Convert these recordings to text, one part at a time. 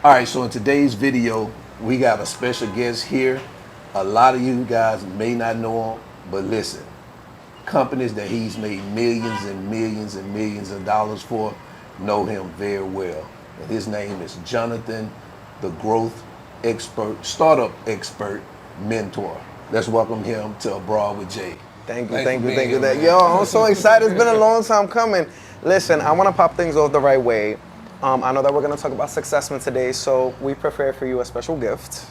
All right, so in today's video, we got a special guest here. A lot of you guys may not know him, but listen, companies that he's made millions and millions and millions of dollars for know him very well. And his name is Jonathan, the growth expert, startup expert, mentor. Let's welcome him to Abroad with Jay. Thank you. Yo, I'm so excited. It's been a long time coming. Listen, I want to pop things off the right way. I know that we're going to talk about successment today, so we prepared for you a special gift.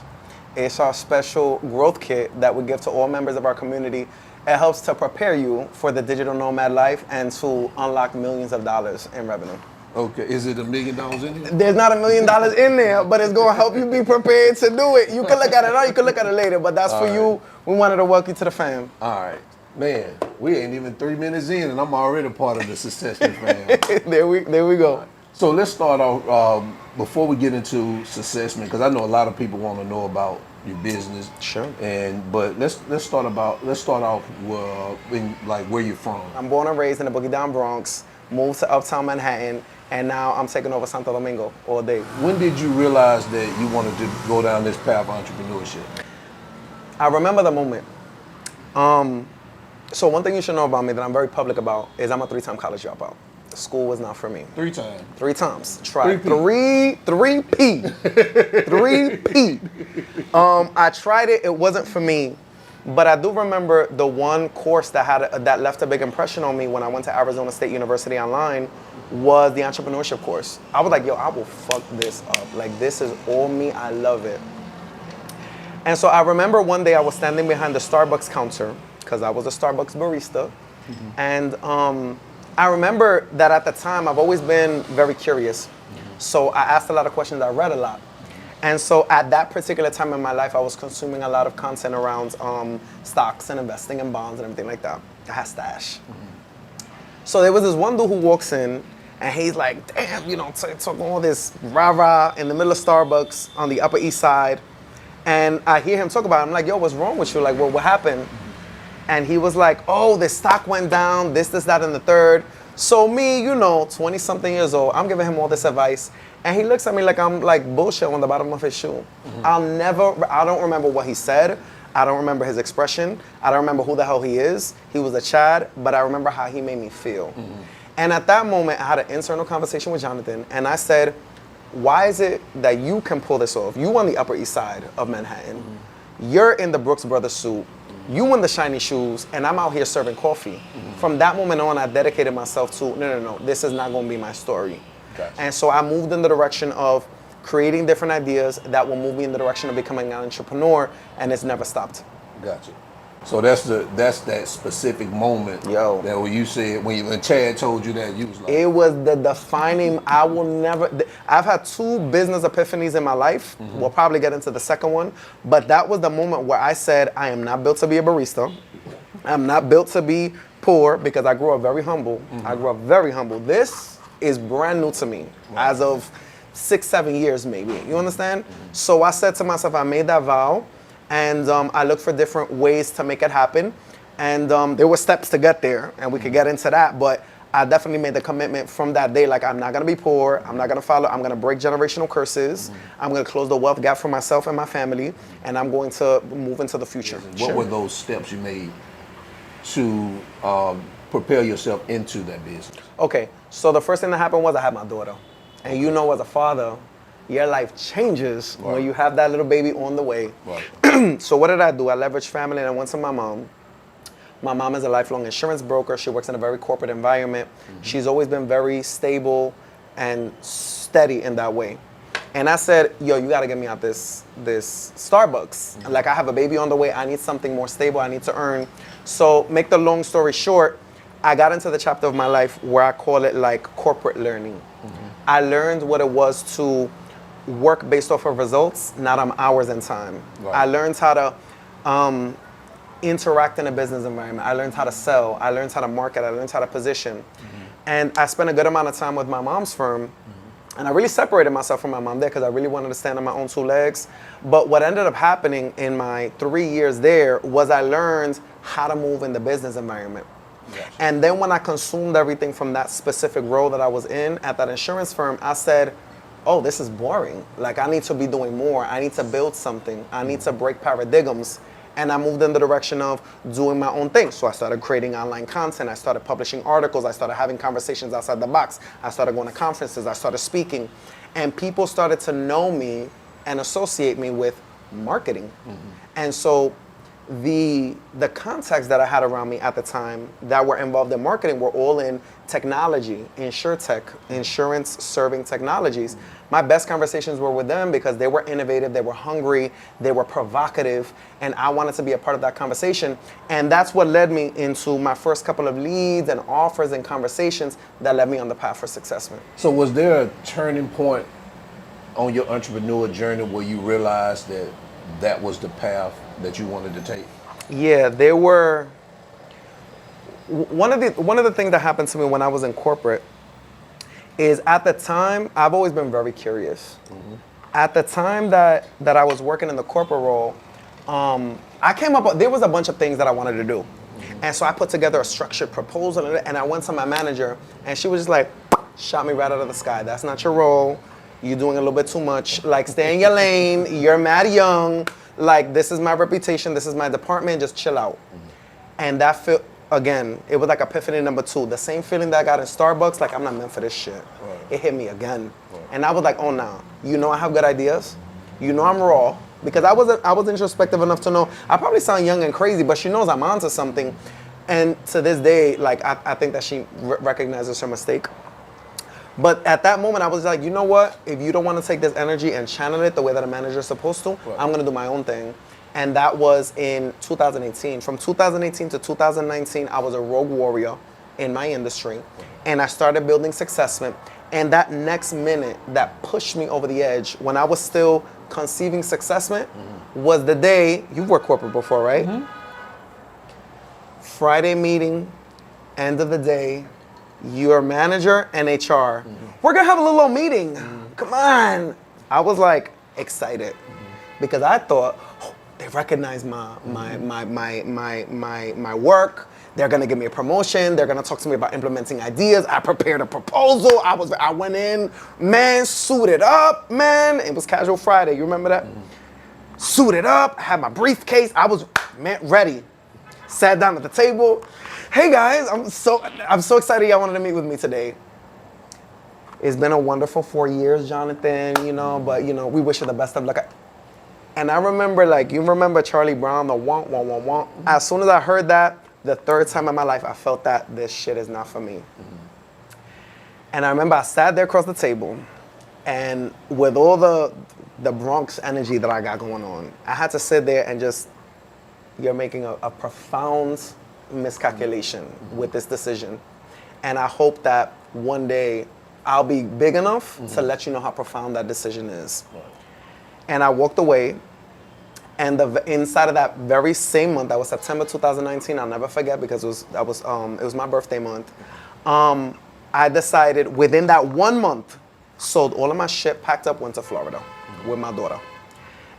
It's our special growth kit that we give to all members of our community. It helps to prepare you for the digital nomad life and to unlock millions of dollars in revenue. Okay, is it $1 million in here? There's not $1 million in there, but it's going to help you be prepared to do it. You can look at it now, you can look at it later, but that's for you. We wanted to welcome you to the fam. All right. Man, we ain't even 3 minutes in and I'm already part of the Succession fam. There we go. Right. So let's start off, before we get into Successment, because I know a lot of people want to know about your business. Sure. But let's start off where you're from. I'm born and raised in the Boogie Down Bronx, moved to Uptown Manhattan, and now I'm taking over Santo Domingo all day. When did you realize that you wanted to go down this path of entrepreneurship? I remember the moment. So one thing you should know about me that I'm very public about is I'm a 3-time college dropout. School was not for me. 3 times? 3 times. Tried. 3P. 3P. I tried it. It wasn't for me. But I do remember the one course that left a big impression on me when I went to Arizona State University online was the entrepreneurship course. I was like, yo, I will fuck this up. Like, this is all me. I love it. And so I remember one day I was standing behind the Starbucks counter because I was a Starbucks barista. Mm-hmm. And I remember that at the time, I've always been very curious. Mm-hmm. So I asked a lot of questions, I read a lot. And so at that particular time in my life, I was consuming a lot of content around stocks and investing in bonds and everything like that. I had stash. Mm-hmm. So there was this one dude who walks in and he's like, damn, talking all this rah-rah in the middle of Starbucks on the Upper East Side. And I hear him talk about it. I'm like, yo, what's wrong with you? Like, what happened? And he was like, oh, the stock went down, this, that, and the third. So me, 20-something years old, I'm giving him all this advice. And he looks at me like I'm like bullshit on the bottom of his shoe. Mm-hmm. I don't remember what he said. I don't remember his expression. I don't remember who the hell he is. He was a Chad, but I remember how he made me feel. Mm-hmm. And at that moment, I had an internal conversation with Jonathan. And I said, why is it that you can pull this off? You on the Upper East Side of Manhattan. Mm-hmm. You're in the Brooks Brothers suit. You in the shiny shoes, and I'm out here serving coffee. Mm-hmm. From that moment on, I dedicated myself to, no, this is not going to be my story. Gotcha. And so I moved in the direction of creating different ideas that will move me in the direction of becoming an entrepreneur, and it's never stopped. Gotcha. So that's that specific moment that when you said, when Chad told you that, you was like... It was the defining, I've had 2 business epiphanies in my life. Mm-hmm. We'll probably get into the second one. But that was the moment where I said, I am not built to be a barista. I'm not built to be poor because I grew up very humble. Mm-hmm. I grew up very humble. This is brand new to me as of 6-7 years maybe. You understand? Mm-hmm. So I said to myself, I made that vow. And I looked for different ways to make it happen. And there were steps to get there, and we could get into that. But I definitely made the commitment from that day, like, I'm not going to be poor. I'm not going to follow. I'm going to break generational curses. Mm-hmm. I'm going to close the wealth gap for myself and my family. And I'm going to move into the future. What were those steps you made to prepare yourself into that business? Okay, so the first thing that happened was I had my daughter. And as a father, your life changes when you have that little baby on the way. Right. So what did I do? I leveraged family and I went to my mom. My mom is a lifelong insurance broker. She works in a very corporate environment. Mm-hmm. She's always been very stable and steady in that way. And I said, yo, you gotta get me out this Starbucks. Mm-hmm. Like, I have a baby on the way. I need something more stable. I need to earn. So make the long story short, I got into the chapter of my life where I call it like corporate learning. Mm-hmm. I learned what it was to work based off of results, not on hours and time. Right. I learned how to interact in a business environment. I learned how to sell. I learned how to market. I learned how to position. Mm-hmm. And I spent a good amount of time with my mom's firm. Mm-hmm. And I really separated myself from my mom there because I really wanted to stand on my own 2 legs. But what ended up happening in my 3 years there was I learned how to move in the business environment. Gotcha. And then when I consumed everything from that specific role that I was in at that insurance firm, I said, oh, this is boring. Like, I need to be doing more. I need to build something. I need to break paradigms. And I moved in the direction of doing my own thing. So I started creating online content. I started publishing articles. I started having conversations outside the box. I started going to conferences. I started speaking. And people started to know me and associate me with marketing. And so the contacts that I had around me at the time that were involved in marketing were all in technology, insurtech, insurance serving technologies. My best conversations were with them because they were innovative, they were hungry, they were provocative, and I wanted to be a part of that conversation. And that's what led me into my first couple of leads and offers and conversations that led me on the path for success. So was there a turning point on your entrepreneur journey where you realized that that was the path that you wanted to take? Yeah, there were. One of the things that happened to me when I was in corporate is, at the time, I've always been very curious. At the time that I was working in the corporate role, I came up, there was a bunch of things that I wanted to do. And so I put together a structured proposal, and I went to my manager, and she was just like, shot me right out of the sky. That's not your role. You're doing a little bit too much. Like, stay in your lane. You're mad young. Like, this is my reputation. This is my department. Just chill out. And that felt, again, it was like epiphany number 2. The same feeling that I got in Starbucks, like, I'm not meant for this shit. Right. It hit me again. Right. And I was like, oh, no. You know I have good ideas. You know I'm raw. Because I was introspective enough to know, I probably sound young and crazy, but she knows I'm onto something. And to this day, like, I think that she recognizes her mistake. But at that moment, I was like, you know what? If you don't want to take this energy and channel it the way that a manager is supposed to, right, I'm going to do my own thing. And that was in 2018. From 2018 to 2019, I was a rogue warrior in my industry. And I started building Successment. And that next minute that pushed me over the edge, when I was still conceiving Successment, was the day, you've worked corporate before, right? Friday meeting, end of the day, your manager and HR, we're gonna have a little old meeting. Come on. I was like excited because I thought, oh, they recognize my work. They're gonna give me a promotion. They're gonna talk to me about implementing ideas. I prepared a proposal. I went in, man, suited up, man. It was casual Friday. You remember that? Suited up, had my briefcase. I was, man, ready. Sat down at the table. Hey guys, I'm so excited y'all wanted to meet with me today. It's been a wonderful 4 years, Jonathan, but we wish you the best of luck. And I remember, like, you remember Charlie Brown, the womp, womp, womp, womp. As soon as I heard that, the third time in my life, I felt that this shit is not for me. And I remember I sat there across the table, and with all the Bronx energy that I got going on, I had to sit there and just, you're making a profound miscalculation with this decision. And I hope that one day I'll be big enough to let you know how profound that decision is. Right. And I walked away, and inside of that very same month, that was September 2019, I'll never forget because it was my birthday month. I decided within that 1 month, sold all of my shit, packed up, went to Florida with my daughter.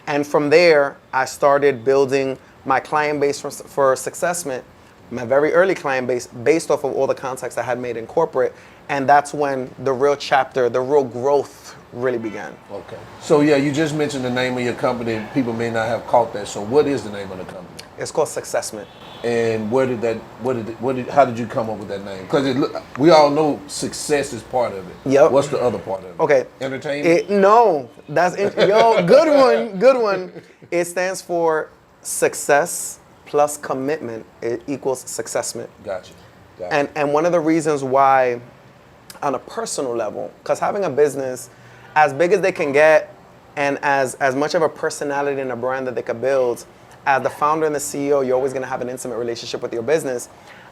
And from there, I started building my client base for Successment, my very early client base, based off of all the contacts I had made in corporate. And that's when the real chapter, the real growth really began. Okay. So yeah, you just mentioned the name of your company. People may not have caught that. So what is the name of the company? It's called Successment. And how did you come up with that name? Because we all know success is part of it. Yep. What's the other part of it? Okay. Entertainment? No, good one. It stands for success plus commitment. It equals Successment. Gotcha. And one of the reasons why, on a personal level, because having a business as big as they can get and as much of a personality and a brand that they could build, as the founder and the CEO, you're always going to have an intimate relationship with your business.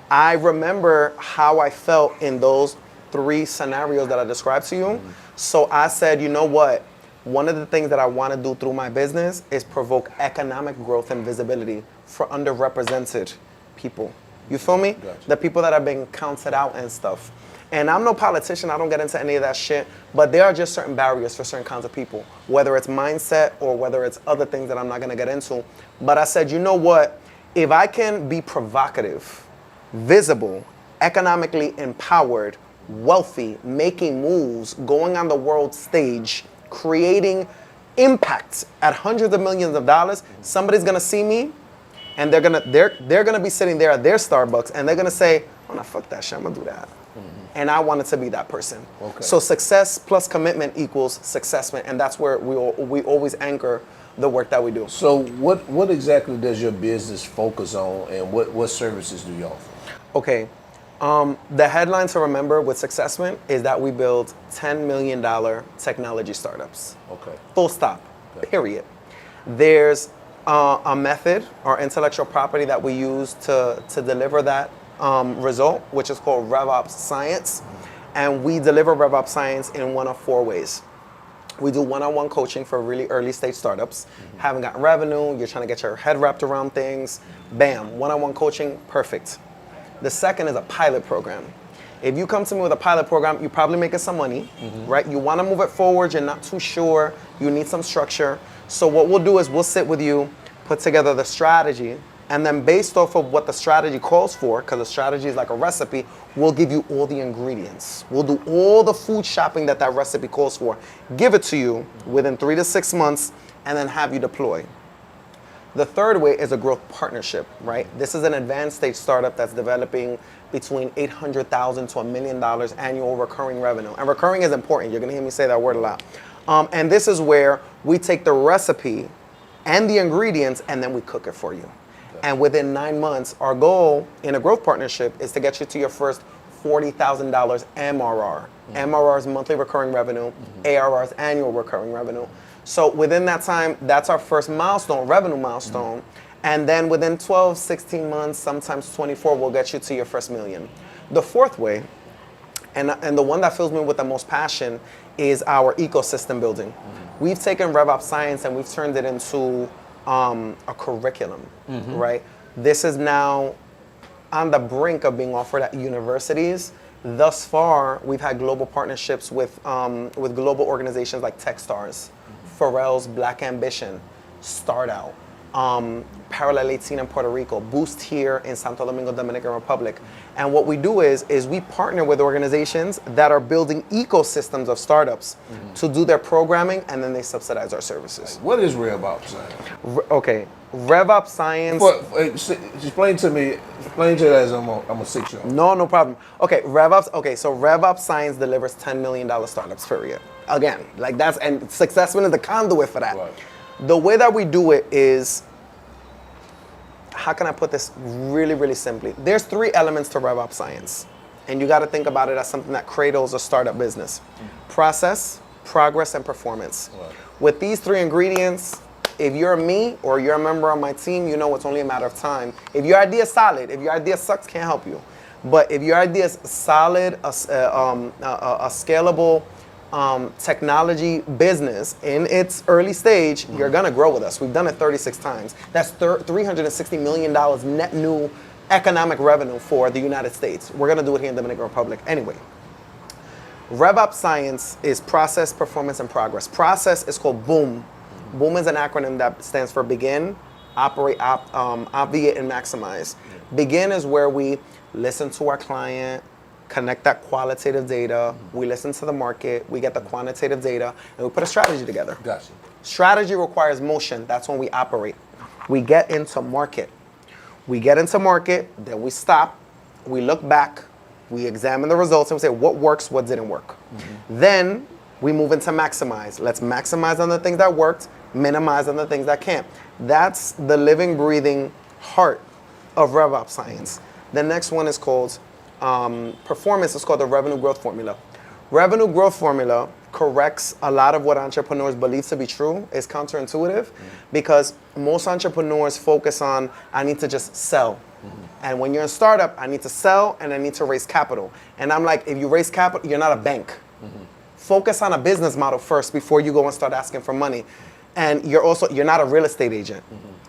I remember how I felt in those 3 scenarios that I described to you. So I said, you know what? One of the things that I want to do through my business is provoke economic growth and visibility for underrepresented people. You feel me? Gotcha. The people that are being counted out and stuff. And I'm no politician, I don't get into any of that shit, but there are just certain barriers for certain kinds of people, whether it's mindset or whether it's other things that I'm not gonna get into. But I said, you know what? If I can be provocative, visible, economically empowered, wealthy, making moves, going on the world stage, creating impact at hundreds of millions of dollars, somebody's gonna see me and they're gonna be sitting there at their Starbucks and they're gonna say, oh, no, fuck that shit, I'm gonna do that. And I wanted to be that person. Okay. So success plus commitment equals successment, and that's where we always anchor the work that we do. So what exactly does your business focus on, and what services do you offer? Okay, the headline to remember with Successment is that we build $10 million technology startups. Okay. Full stop, Okay. period. There's a method or intellectual property that we use to deliver that result, which is called Revops Science. And we deliver Revops Science in one of four ways. We do one-on-one coaching for really early stage startups. Haven't gotten revenue, you're trying to get your head wrapped around things. Bam, one-on-one coaching, perfect. The second is a pilot program. If you come to me with a pilot program, you're probably making some money, right? You want to move it forward, you're not too sure, you need some structure. So what we'll do is we'll sit with you, put together the strategy, and then based off of what the strategy calls for, because the strategy is like a recipe, we'll give you all the ingredients. We'll do all the food shopping that recipe calls for, give it to you within 3 to 6 months, and then have you deploy. The third way is a growth partnership, right? This is an advanced stage startup that's developing between $800,000 to $1 million annual recurring revenue. And recurring is important. You're gonna hear me say that word a lot. And this is where we take the recipe and the ingredients and then we cook it for you. And within 9 months, our goal in a growth partnership is to get you to your first $40,000 MRR. MRR is monthly recurring revenue. ARR is annual recurring revenue. So within that time, that's our first milestone, revenue milestone. And then within 12, 16 months, sometimes 24, we'll get you to your first million. The fourth way, and the one that fills me with the most passion, is our ecosystem building. We've taken Revops Science and we've turned it into a curriculum, right? This is now on the brink of being offered at universities. Thus far, we've had global partnerships with global organizations like Techstars, Pharrell's Black Ambition, Start Out, Parallel 18 in Puerto Rico, Boost here in Santo Domingo, Dominican Republic. And what we do is we partner with organizations that are building ecosystems of startups to do their programming, and then they subsidize our services. What is Revops Science? Okay, Revops Science. Explain to it as I'm a 6-year-old. No problem. Okay, Revops. Okay, so Revops Science delivers $10 million startups, period. Again, like that's, and Successment is the conduit for that. Right. The way that we do it is, how can I put this really, really simply? There's 3 elements to Revops Science, and you got to think about it as something that cradles a startup business. Process, progress, and performance. Right. With these 3 ingredients, if you're me or you're a member of my team, you know it's only a matter of time. If your idea is solid, if your idea sucks, can't help you. But if your idea is solid, a scalable technology business in its early stage, you're gonna grow with us. We've done it 36 times. That's $360 million net new economic revenue for the United States. We're gonna do it here in the Dominican Republic. Anyway, Revops Science is process, performance, and progress. Process is called BOOM. BOOM is an acronym that stands for begin, operate, obviate, and maximize. Begin is where we listen to our client, connect that qualitative data, we listen to the market, we get the quantitative data, and we put a strategy together. Gotcha. Strategy requires motion. That's when we operate. We get into market. Then we stop, we look back, we examine the results, and we say what works, what didn't work. Then we move into maximize. Let's maximize on the things that worked, minimize on the things that can't. That's the living, breathing heart of Revops Science. The next one is called performance. Is called the revenue growth formula. Revenue growth formula corrects a lot of what entrepreneurs believe to be true. It's counterintuitive because most entrepreneurs focus on, I need to just sell. And when you're a startup, I need to sell and I need to raise capital. And I'm like, if you raise capital, you're not a bank. Focus on a business model first before you go and start asking for money. And you're not a real estate agent.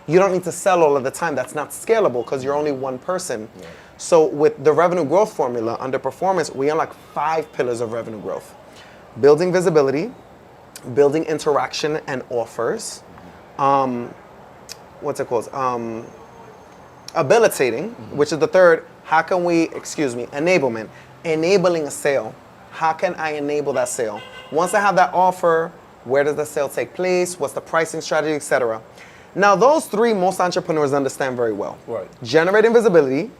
You don't need to sell all of the time. That's not scalable because you're only one person. Yeah. So with the revenue growth formula under performance, we unlock 5 pillars of revenue growth. Building visibility, building interaction and offers, habilitating, which is the third. How can we, enablement, enabling a sale. How can I enable that sale? Once I have that offer, Where does the sale take place? What's the pricing strategy, etc. Now, those three, most entrepreneurs understand very well. Right. Generating visibility,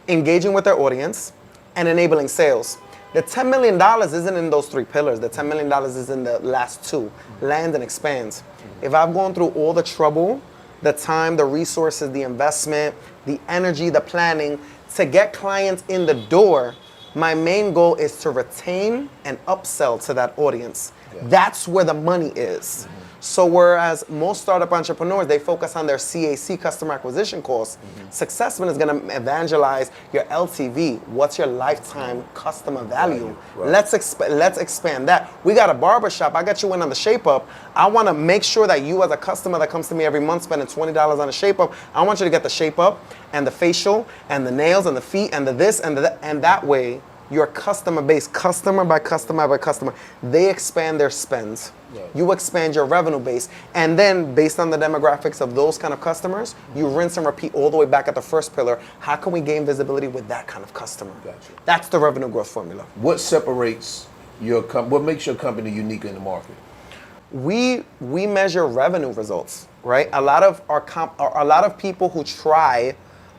engaging with their audience, and enabling sales. The $10 million isn't in those three pillars. The $10 million is in the last two, land and expand. If I've gone through all the trouble, the time, the resources, the investment, the energy, the planning to get clients in the door, my main goal is to retain and upsell to that audience. Yeah. That's where the money is. So whereas most startup entrepreneurs, they focus on their CAC, customer acquisition costs, Successman is going to evangelize your LTV. What's your lifetime customer value? Right. Let's expand that. We got a barbershop. I got you in on the shape up. I want to make sure that you as a customer that comes to me every month spending $20 on a shape up, I want you to get the shape up and the facial and the nails and the feet and the this and the that. And that way, your customer base, customer by customer by customer, they expand their spends. Yeah. You expand your revenue base. And then based on the demographics of those kind of customers, you rinse and repeat all the way back at the first pillar. How can we gain visibility with that kind of customer? Gotcha. That's the revenue growth formula. What separates what makes your company unique in the market? We measure revenue results, right? A lot of people who try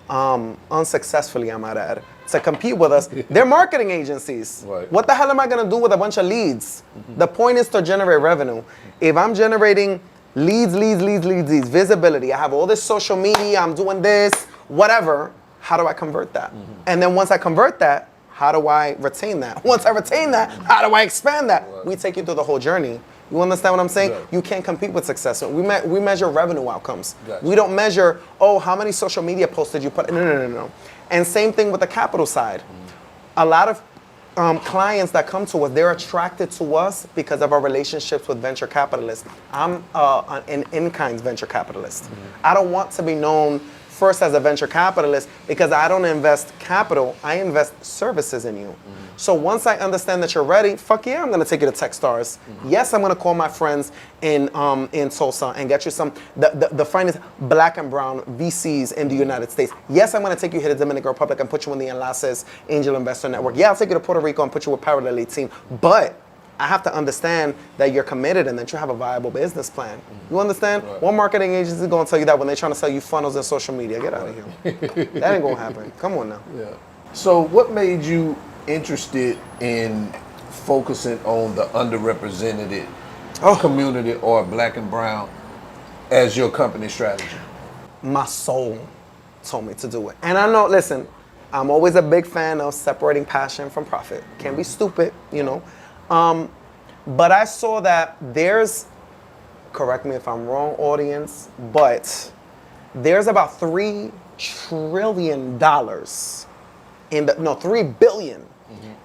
unsuccessfully, I might add, to compete with us, they're marketing agencies. Right. What the hell am I going to do with a bunch of leads? The point is to generate revenue. If I'm generating leads, visibility, I have all this social media, I'm doing this, whatever, how do I convert that? And then once I convert that, how do I retain that? Once I retain that, how do I expand that? Right. We take you through the whole journey. You understand what I'm saying? Right. You can't compete with success. We measure revenue outcomes. Gotcha. We don't measure, how many social media posts did you put? No. And same thing with the capital side. A lot of clients that come to us, they're attracted to us because of our relationships with venture capitalists. I'm an in-kind venture capitalist. I don't want to be known first as a venture capitalist because I don't invest capital, I invest services in you. So once I understand that you're ready, fuck yeah, I'm gonna take you to Techstars. Yes, I'm gonna call my friends in Tulsa and get you some, the finest black and brown VCs in the United States. Yes, I'm gonna take you here to Dominican Republic and put you in the Enlaces Angel Investor Network. Yeah, I'll take you to Puerto Rico and put you with Parallel 18. But I have to understand that you're committed and that you have a viable business plan. You understand? Right. One marketing agency is going to tell you that when they're trying to sell you funnels and social media. Get out of here. That ain't going to happen. Come on now. Yeah. So what made you interested in focusing on the underrepresented community or black and brown as your company strategy? My soul told me to do it. And I know, listen, I'm always a big fan of separating passion from profit. Can't be stupid, you know. But I saw that there's, correct me if I'm wrong, audience, but there's about $3 trillion $3 billion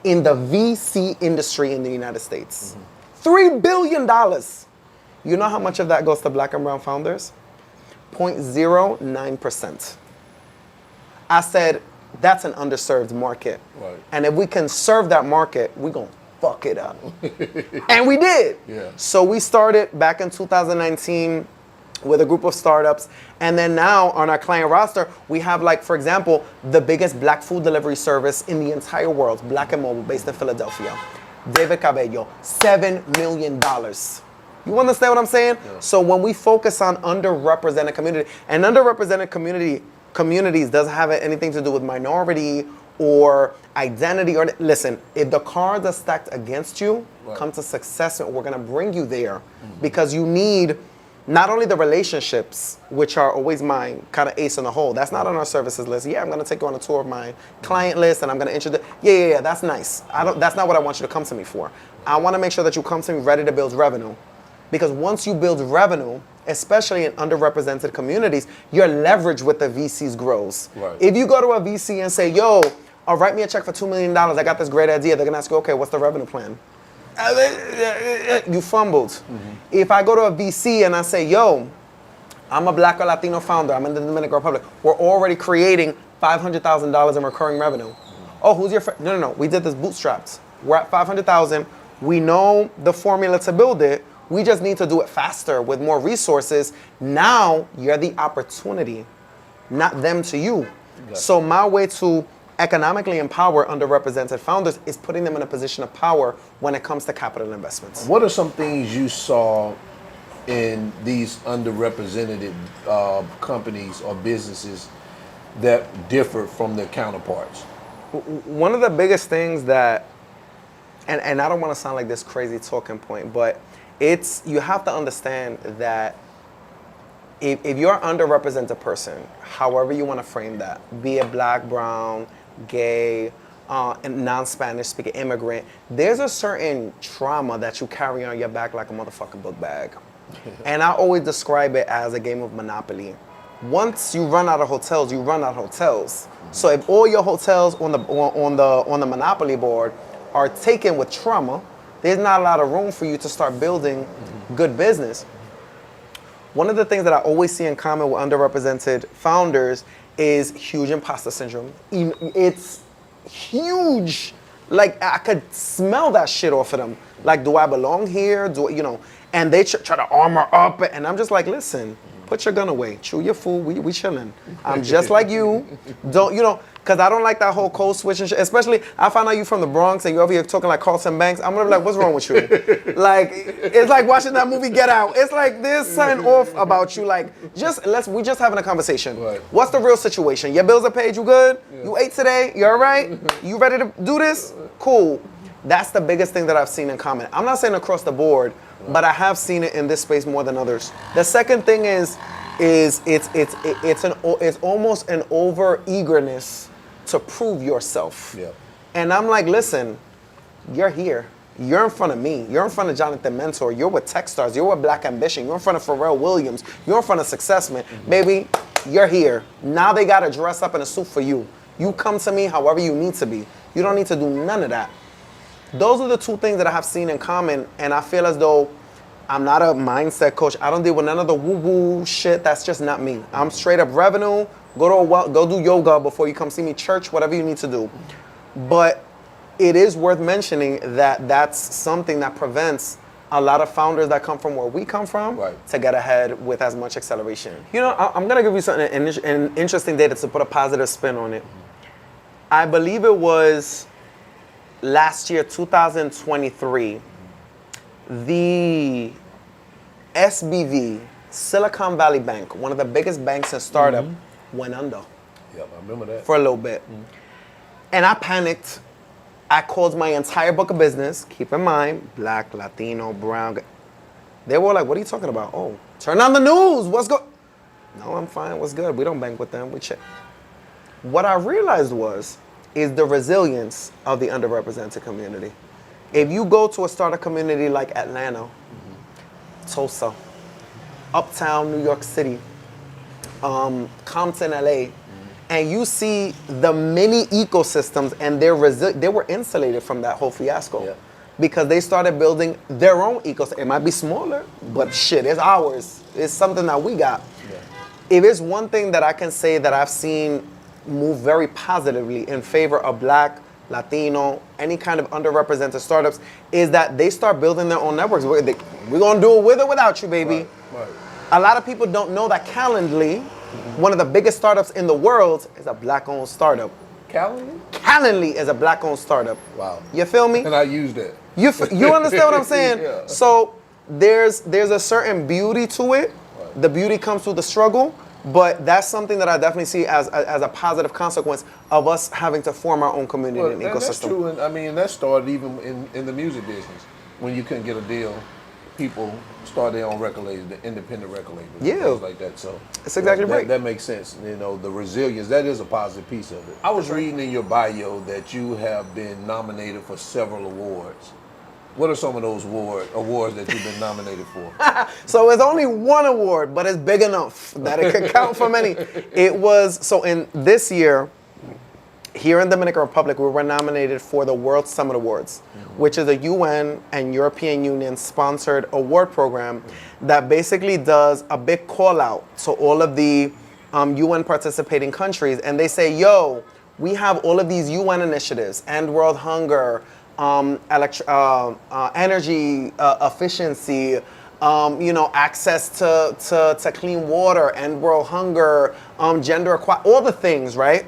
in the VC industry in the United States. $3 billion. You know how much of that goes to black and brown founders? 0.09%. I said, that's an underserved market. Right. And if we can serve that market, we're going to fuck it up. And we did. Yeah. So we started back in 2019 with a group of startups. And then now on our client roster, we have, like, for example, the biggest black food delivery service in the entire world, Black and Mobile, based in Philadelphia. David Cabello, $7 million. You understand what I'm saying? Yeah. So when we focus on underrepresented community, and underrepresented communities doesn't have anything to do with minority or identity, or listen, if the cards are stacked against you, right, come to Success, we're gonna bring you there because you need not only the relationships, which are always mine, kind of ace in the hole. That's not on our services list. Yeah, I'm gonna take you on a tour of my client list and I'm gonna introduce, yeah, that's nice. That's not what I want you to come to me for. I wanna make sure that you come to me ready to build revenue. Because once you build revenue, especially in underrepresented communities, your leverage with the VCs grows. Right. If you go to a VC and say, yo, write me a check for $2 million, I got this great idea, they're gonna ask you, okay, what's the revenue plan? You fumbled. If I go to a VC and I say, yo, I'm a black or Latino founder, I'm in the Dominican Republic, we're already creating $500,000 in recurring revenue. Oh, who's your friend? No, we did this bootstrapped. We're at 500,000, we know the formula to build it, we just need to do it faster with more resources. Now you're the opportunity, not them to you. Exactly. So my way to economically empower underrepresented founders is putting them in a position of power when it comes to capital investments. What are some things you saw in these underrepresented companies or businesses that differ from their counterparts? One of the biggest things that, and I don't want to sound like this crazy talking point, but you have to understand that if you're an underrepresented person, however you want to frame that, be it black, brown, gay, non-Spanish speaking immigrant, there's a certain trauma that you carry on your back like a motherfucking book bag. And I always describe it as a game of Monopoly. Once you run out of hotels, you run out of hotels. So if all your hotels on the Monopoly board are taken with trauma, there's not a lot of room for you to start building good business. One of the things that I always see in common with underrepresented founders is huge imposter syndrome. It's huge. Like, I could smell that shit off of them. Like, do I belong here? And they try to armor up, and I'm just like, listen, put your gun away. Chew your food, we chilling. I'm just like you. Because I don't like that whole code switch and shit. Especially, I found out you from the Bronx and you over here talking like Carlton Banks. I'm gonna be like, what's wrong with you? Like, it's like watching that movie Get Out. It's like, there's something off about you. Like, we just having a conversation. Right. What's the real situation? Your bills are paid, you good? Yeah. You ate today? You all right? You ready to do this? Cool. That's the biggest thing that I've seen in common. I'm not saying across the board, but I have seen it in this space more than others. The second thing is it's almost an over eagerness to prove yourself. Yeah. And I'm like, listen, you're here. You're in front of me. You're in front of Jonathan Mentor. You're with Techstars. You're with Black Ambition. You're in front of Pharrell Williams. You're in front of Successman. Baby, you're here. Now they got to dress up in a suit for you. You come to me however you need to be. You don't need to do none of that. Those are the two things that I have seen in common, and I feel as though I'm not a mindset coach. I don't deal with none of the woo-woo shit. That's just not me. I'm straight up revenue. Go do yoga before you come see me, church, whatever you need to do. But it is worth mentioning that that's something that prevents a lot of founders that come from where we come from to get ahead with as much acceleration. I'm gonna give you something, an interesting data to put a positive spin on it. I believe it was last year, 2023, the SBV, Silicon Valley Bank, one of the biggest banks in startup, went under. Yep, I remember that. For a little bit. And I panicked. I called my entire book of business. Keep in mind, black, Latino, brown. They were like, what are you talking about? Oh, turn on the news. What's good? No, I'm fine. What's good? We don't bank with them. We check. What I realized is the resilience of the underrepresented community. If you go to a startup community like Atlanta, Tulsa, Uptown New York City, Compton, LA, and you see the many ecosystems, and they were insulated from that whole fiasco because they started building their own ecosystem. It might be smaller, but shit, it's ours. It's something that we got. Yeah. If it's one thing that I can say that I've seen move very positively in favor of black, Latino, any kind of underrepresented startups, is that they start building their own networks. We're going to do it with or without you, baby. Right. A lot of people don't know that Calendly, one of the biggest startups in the world, is a black-owned startup. Calendly? Calendly is a black-owned startup. Wow. You feel me? And I use that. You understand what I'm saying? Yeah. So there's a certain beauty to it. Right. The beauty comes through the struggle. But that's something that I definitely see as a positive consequence of us having to form our own community and ecosystem. That's true, and I mean that started even in the music business. When you couldn't get a deal, people started their own record labels, the independent record labels, things like that. So that's exactly right. That makes sense. The resilience, that is a positive piece of it. I was reading in your bio that you have been nominated for several awards. What are some of those awards that you've been nominated for? So it's only one award, but it's big enough that it could count for many. So in this year, here in Dominican Republic, we were nominated for the World Summit Awards, which is a UN and European Union sponsored award program that basically does a big call out to all of the UN participating countries. And they say, yo, we have all of these UN initiatives, End World Hunger, energy efficiency, access to clean water, End World Hunger, gender equality, all the things, right?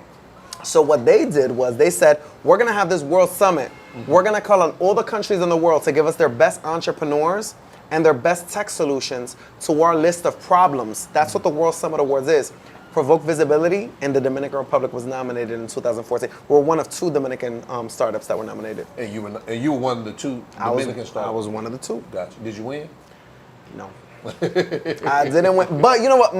So what they did was they said, we're going to have this World Summit. We're going to call on all the countries in the world to give us their best entrepreneurs and their best tech solutions to our list of problems. That's what the World Summit Awards is. Provoke Visibility, and the Dominican Republic was nominated in 2014. We're one of 2 Dominican startups that were nominated. And you were one of the 2 Dominican startups? I was one of the 2. Gotcha. Did you win? No. I didn't win. But you know what?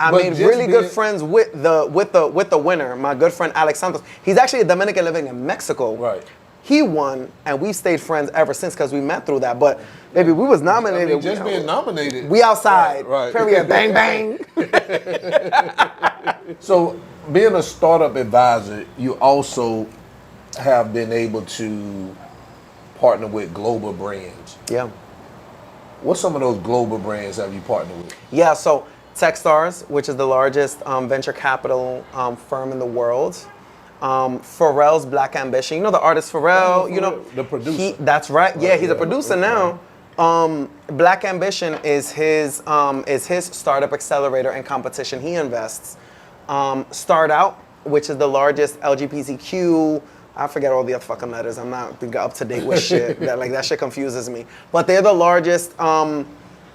I made really good friends with the winner, my good friend Alex Santos. He's actually a Dominican living in Mexico. Right. He won, and we've stayed friends ever since because we met through that. But baby, we was nominated. I mean, just being nominated. We outside. Right. Period. Bang bang. So, being a startup advisor, you also have been able to partner with global brands. Yeah. What's some of those global brands have you partnered with? Yeah. So Techstars, which is the largest venture capital firm in the world. Pharrell's Black Ambition. You know the artist Pharrell, you know? The producer. That's right. Yeah, he's a producer now. Black Ambition is his startup accelerator and competition. He invests. Start Out, which is the largest LGBTQ. I forget all the other fucking letters. I'm not up to date with shit. That shit confuses me. But they're the largest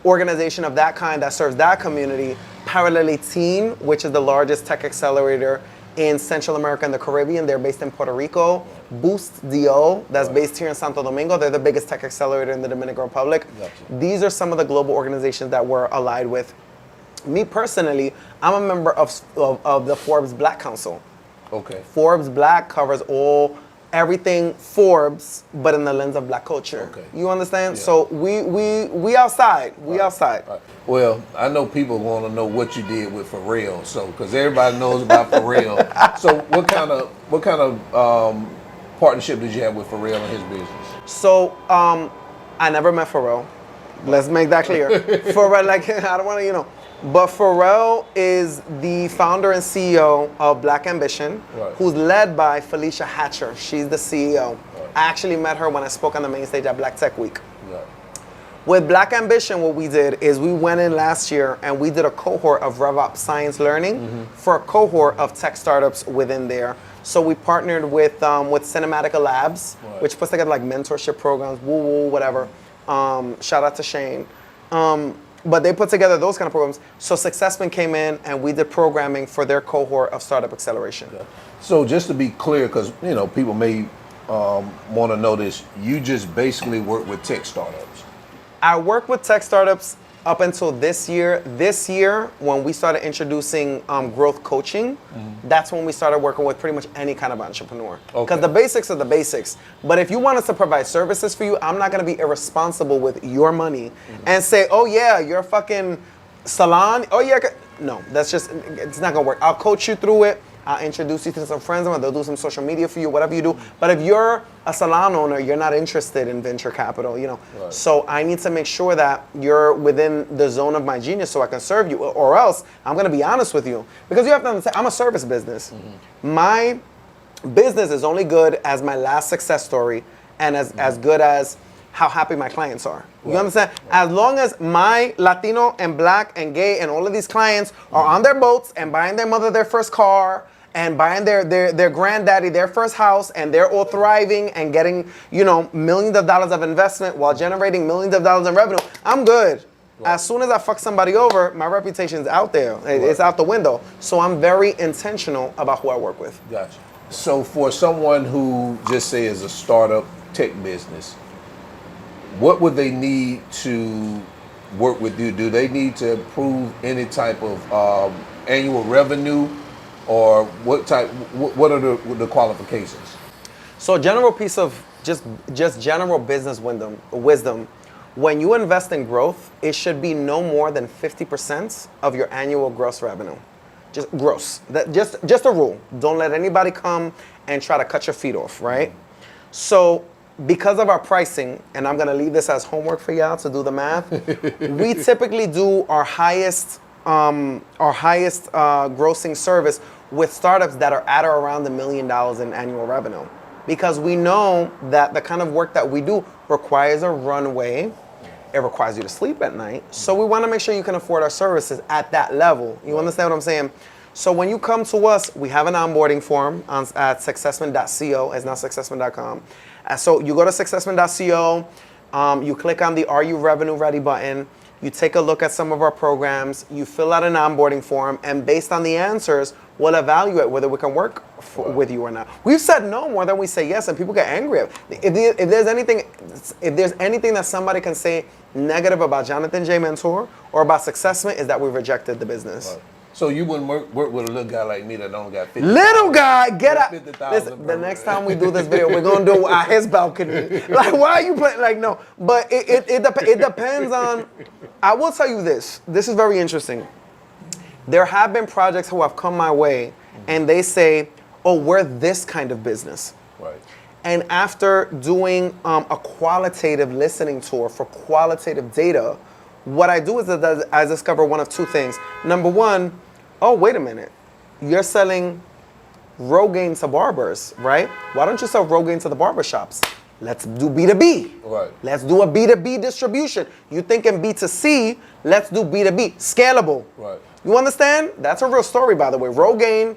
organization of that kind that serves that community. Parallelly Teen, which is the largest tech accelerator in Central America and the Caribbean. They're based in Puerto Rico. Boost DO, that's based here in Santo Domingo. They're the biggest tech accelerator in the Dominican Republic. Gotcha. These are some of the global organizations that we're allied with. Me personally, I'm a member of the Forbes Black Council. Okay. Forbes Black covers everything Forbes, but in the lens of Black culture. Okay. You understand? Yeah. So we outside. We outside. Right. Well, I know people want to know what you did with Pharrell, so because everybody knows about Pharrell. So what kind of partnership did you have with Pharrell and his business? So I never met Pharrell. Let's make that clear. Pharrell, I don't want to, but Pharrell is the founder and CEO of Black Ambition, right, who's led by Felicia Hatcher. She's the CEO. Right. I actually met her when I spoke on the main stage at Black Tech Week. Right. With Black Ambition, what we did is we went in last year and we did a cohort of Revops science learning for a cohort of tech startups within there. So we partnered with Cinematica Labs, right, which puts together mentorship programs, woo-woo, whatever. Shout out to Shane. But they put together those kind of programs. So Successman came in and we did programming for their cohort of startup acceleration. Yeah. So just to be clear, because people may want to know this, you just basically work with tech startups. I work with tech startups up until this year. This year, when we started introducing growth coaching, that's when we started working with pretty much any kind of entrepreneur. Because the basics are the basics. But if you want us to provide services for you, I'm not going to be irresponsible with your money and say, oh yeah, you're a fucking salon. Oh yeah. No, it's not going to work. I'll coach you through it. I'll introduce you to some friends of mine. They'll do some social media for you, whatever you do. But if you're a salon owner, you're not interested in venture capital, Right. So I need to make sure that you're within the zone of my genius so I can serve you. Or else, I'm going to be honest with you. Because you have to understand, I'm a service business. My business is only good as my last success story and as good as how happy my clients are. You understand? As long as my Latino and Black and gay and all of these clients are on their boats and buying their mother their first car and buying their granddaddy their first house and they're all thriving and getting, millions of dollars of investment while generating millions of dollars in revenue, I'm good. Right. As soon as I fuck somebody over, my reputation's out there. Right. It's out the window. So I'm very intentional about who I work with. Gotcha. So for someone who just say is a startup tech business, what would they need to work with you? Do they need to prove any type of annual revenue, or what are the qualifications? So general piece of just general business wisdom. When you invest in growth, it should be no more than 50% of your annual gross revenue. Just gross. Just a rule. Don't let anybody come and try to cut your feet off, right? So because of our pricing, and I'm gonna leave this as homework for y'all to do the math, we typically do our highest grossing service with startups that are at or around $1 million in annual revenue. Because we know that the kind of work that we do requires a runway. It requires you to sleep at night. So we want to make sure you can afford our services at that level. You understand what I'm saying? So when you come to us, we have an onboarding form at successman.co. It's not successman.com. So you go to successman.co, you click on the Are You Revenue Ready button, you take a look at some of our programs, you fill out an onboarding form, and based on the answers, we'll evaluate whether we can work with you or not. We've said no more than we say yes, and people get angry. If there's anything that somebody can say negative about Jonathan J. Mentor or about Successman, is that we've rejected the business. Right. So you wouldn't work with a little guy like me that don't got 50. Little guy, get out. 50,000 Listen, the next time we do this video, we're gonna do it at his balcony. Like, why are you playing? Like, no. But it depends on. I will tell you this. This is very interesting. There have been projects who have come my way, and they say, "Oh, we're this kind of business." Right. And after doing a qualitative listening tour for qualitative data, what I do is that I discover one of two things. Number one, oh, wait a minute. You're selling Rogaine to barbers, right? Why don't you sell Rogaine to the barbershops? Let's do B2B. Right. Let's do a B2B distribution. You thinking B2C, let's do B2B. Scalable. Right. You understand? That's a real story, by the way. Rogaine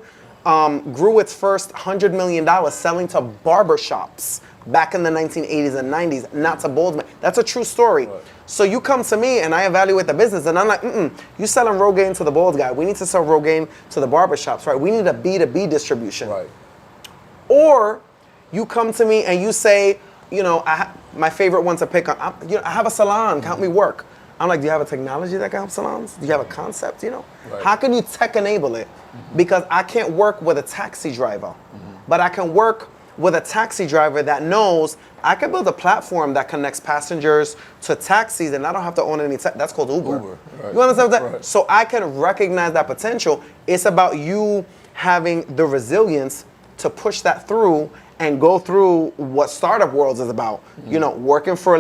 grew its first $100 million selling to barbershops back in the 1980s and 90s, not to Boldman. That's a true story. Right. So you come to me and I evaluate the business and I'm like, you selling Rogaine to the bald guy. We need to sell Rogaine to the barbershops, right? We need a B2B distribution. Right. Or you come to me and you say, my favorite one to pick on, I have a salon, count me work. I'm like, do you have a technology that can help salons? Do you have a concept, Right. How can you tech enable it? Because I can't work with a taxi driver, but I can work with a taxi driver that knows I can build a platform that connects passengers to taxis and I don't have to own any that's called Uber. Right. You understand that? Right. So I can recognize that potential. It's about you having the resilience to push that through and go through what Startup Worlds is about. Working for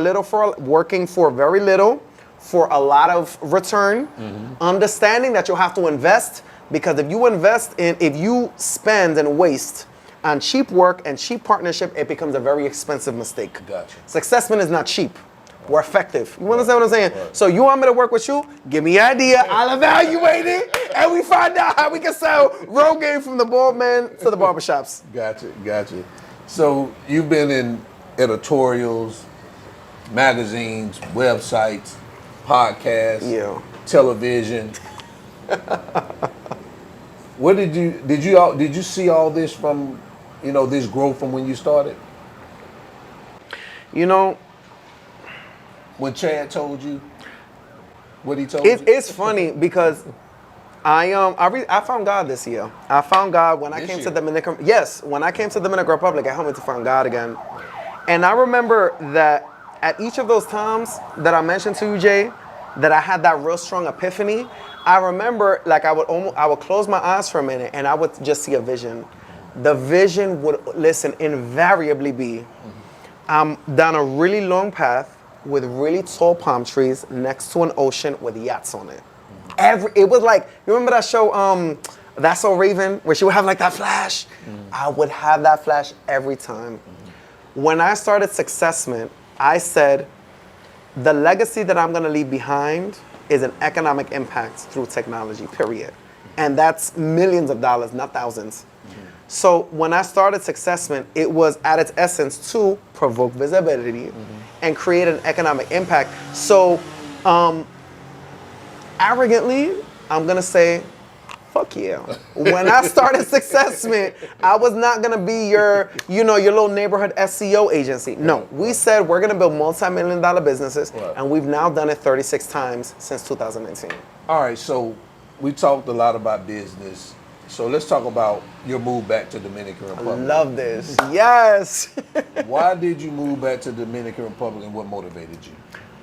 very little for a lot of return, understanding that you'll have to invest, because if you spend and waste on cheap work and cheap partnership, it becomes a very expensive mistake. Gotcha. Successman is not cheap. We're effective. You understand what I'm saying? Right. So you want me to work with you? Give me an idea. I'll evaluate it, and we find out how we can sell Rogaine from the bald man to the barbershops. Gotcha. So you've been in editorials, magazines, websites, podcasts, television. What did you see all this from, this growth from when you started? When Chad told you what he told you? It's funny because I found God this year. I found God when I came to Dominican. Yes, when I came to Dominican Republic, I helped me to find God again. And I remember that at each of those times that I mentioned to you, Jay, that I had that real strong epiphany. I remember, like, I would close my eyes for a minute and I would just see a vision. The vision would, invariably be, I'm down a really long path with really tall palm trees next to an ocean with yachts on it. It was like, you remember that show, That's So Raven, where she would have like that flash? I would have that flash every time. When I started Successman, I said, the legacy that I'm gonna leave behind is an economic impact through technology, period. And that's millions of dollars, not thousands. So when I started Successman, it was at its essence to provoke visibility and create an economic impact. So arrogantly, I'm gonna say, fuck yeah. When I started Successman, I was not gonna be your little neighborhood SEO agency. No, we said we're gonna build multi-million-dollar businesses, and we've now done it 36 times since 2019. All right, so we talked a lot about business. So let's talk about your move back to Dominican Republic. I love this. Yes. Why did you move back to Dominican Republic and what motivated you?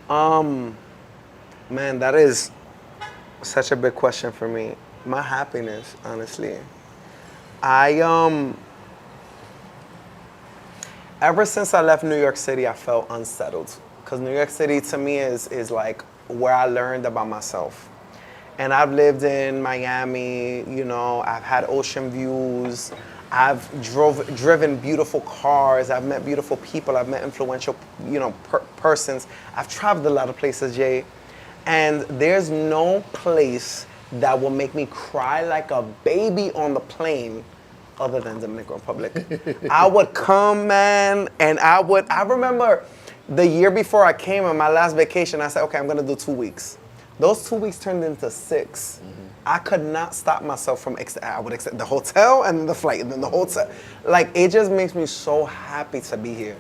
Man, that is such a big question for me. My happiness, honestly. Ever since I left New York City, I felt unsettled. Because New York City to me is like where I learned about myself. And I've lived in Miami, I've had ocean views. I've driven beautiful cars. I've met beautiful people. I've met influential, persons. I've traveled a lot of places, Jay. And there's no place that will make me cry like a baby on the plane, other than Dominican Republic. I would come, man, and I remember the year before I came on my last vacation, I said, okay, I'm gonna do 2 weeks. Those 2 weeks turned into 6. I could not stop myself from, I would accept the hotel and then the flight and then the hotel. Like, it just makes me so happy to be here.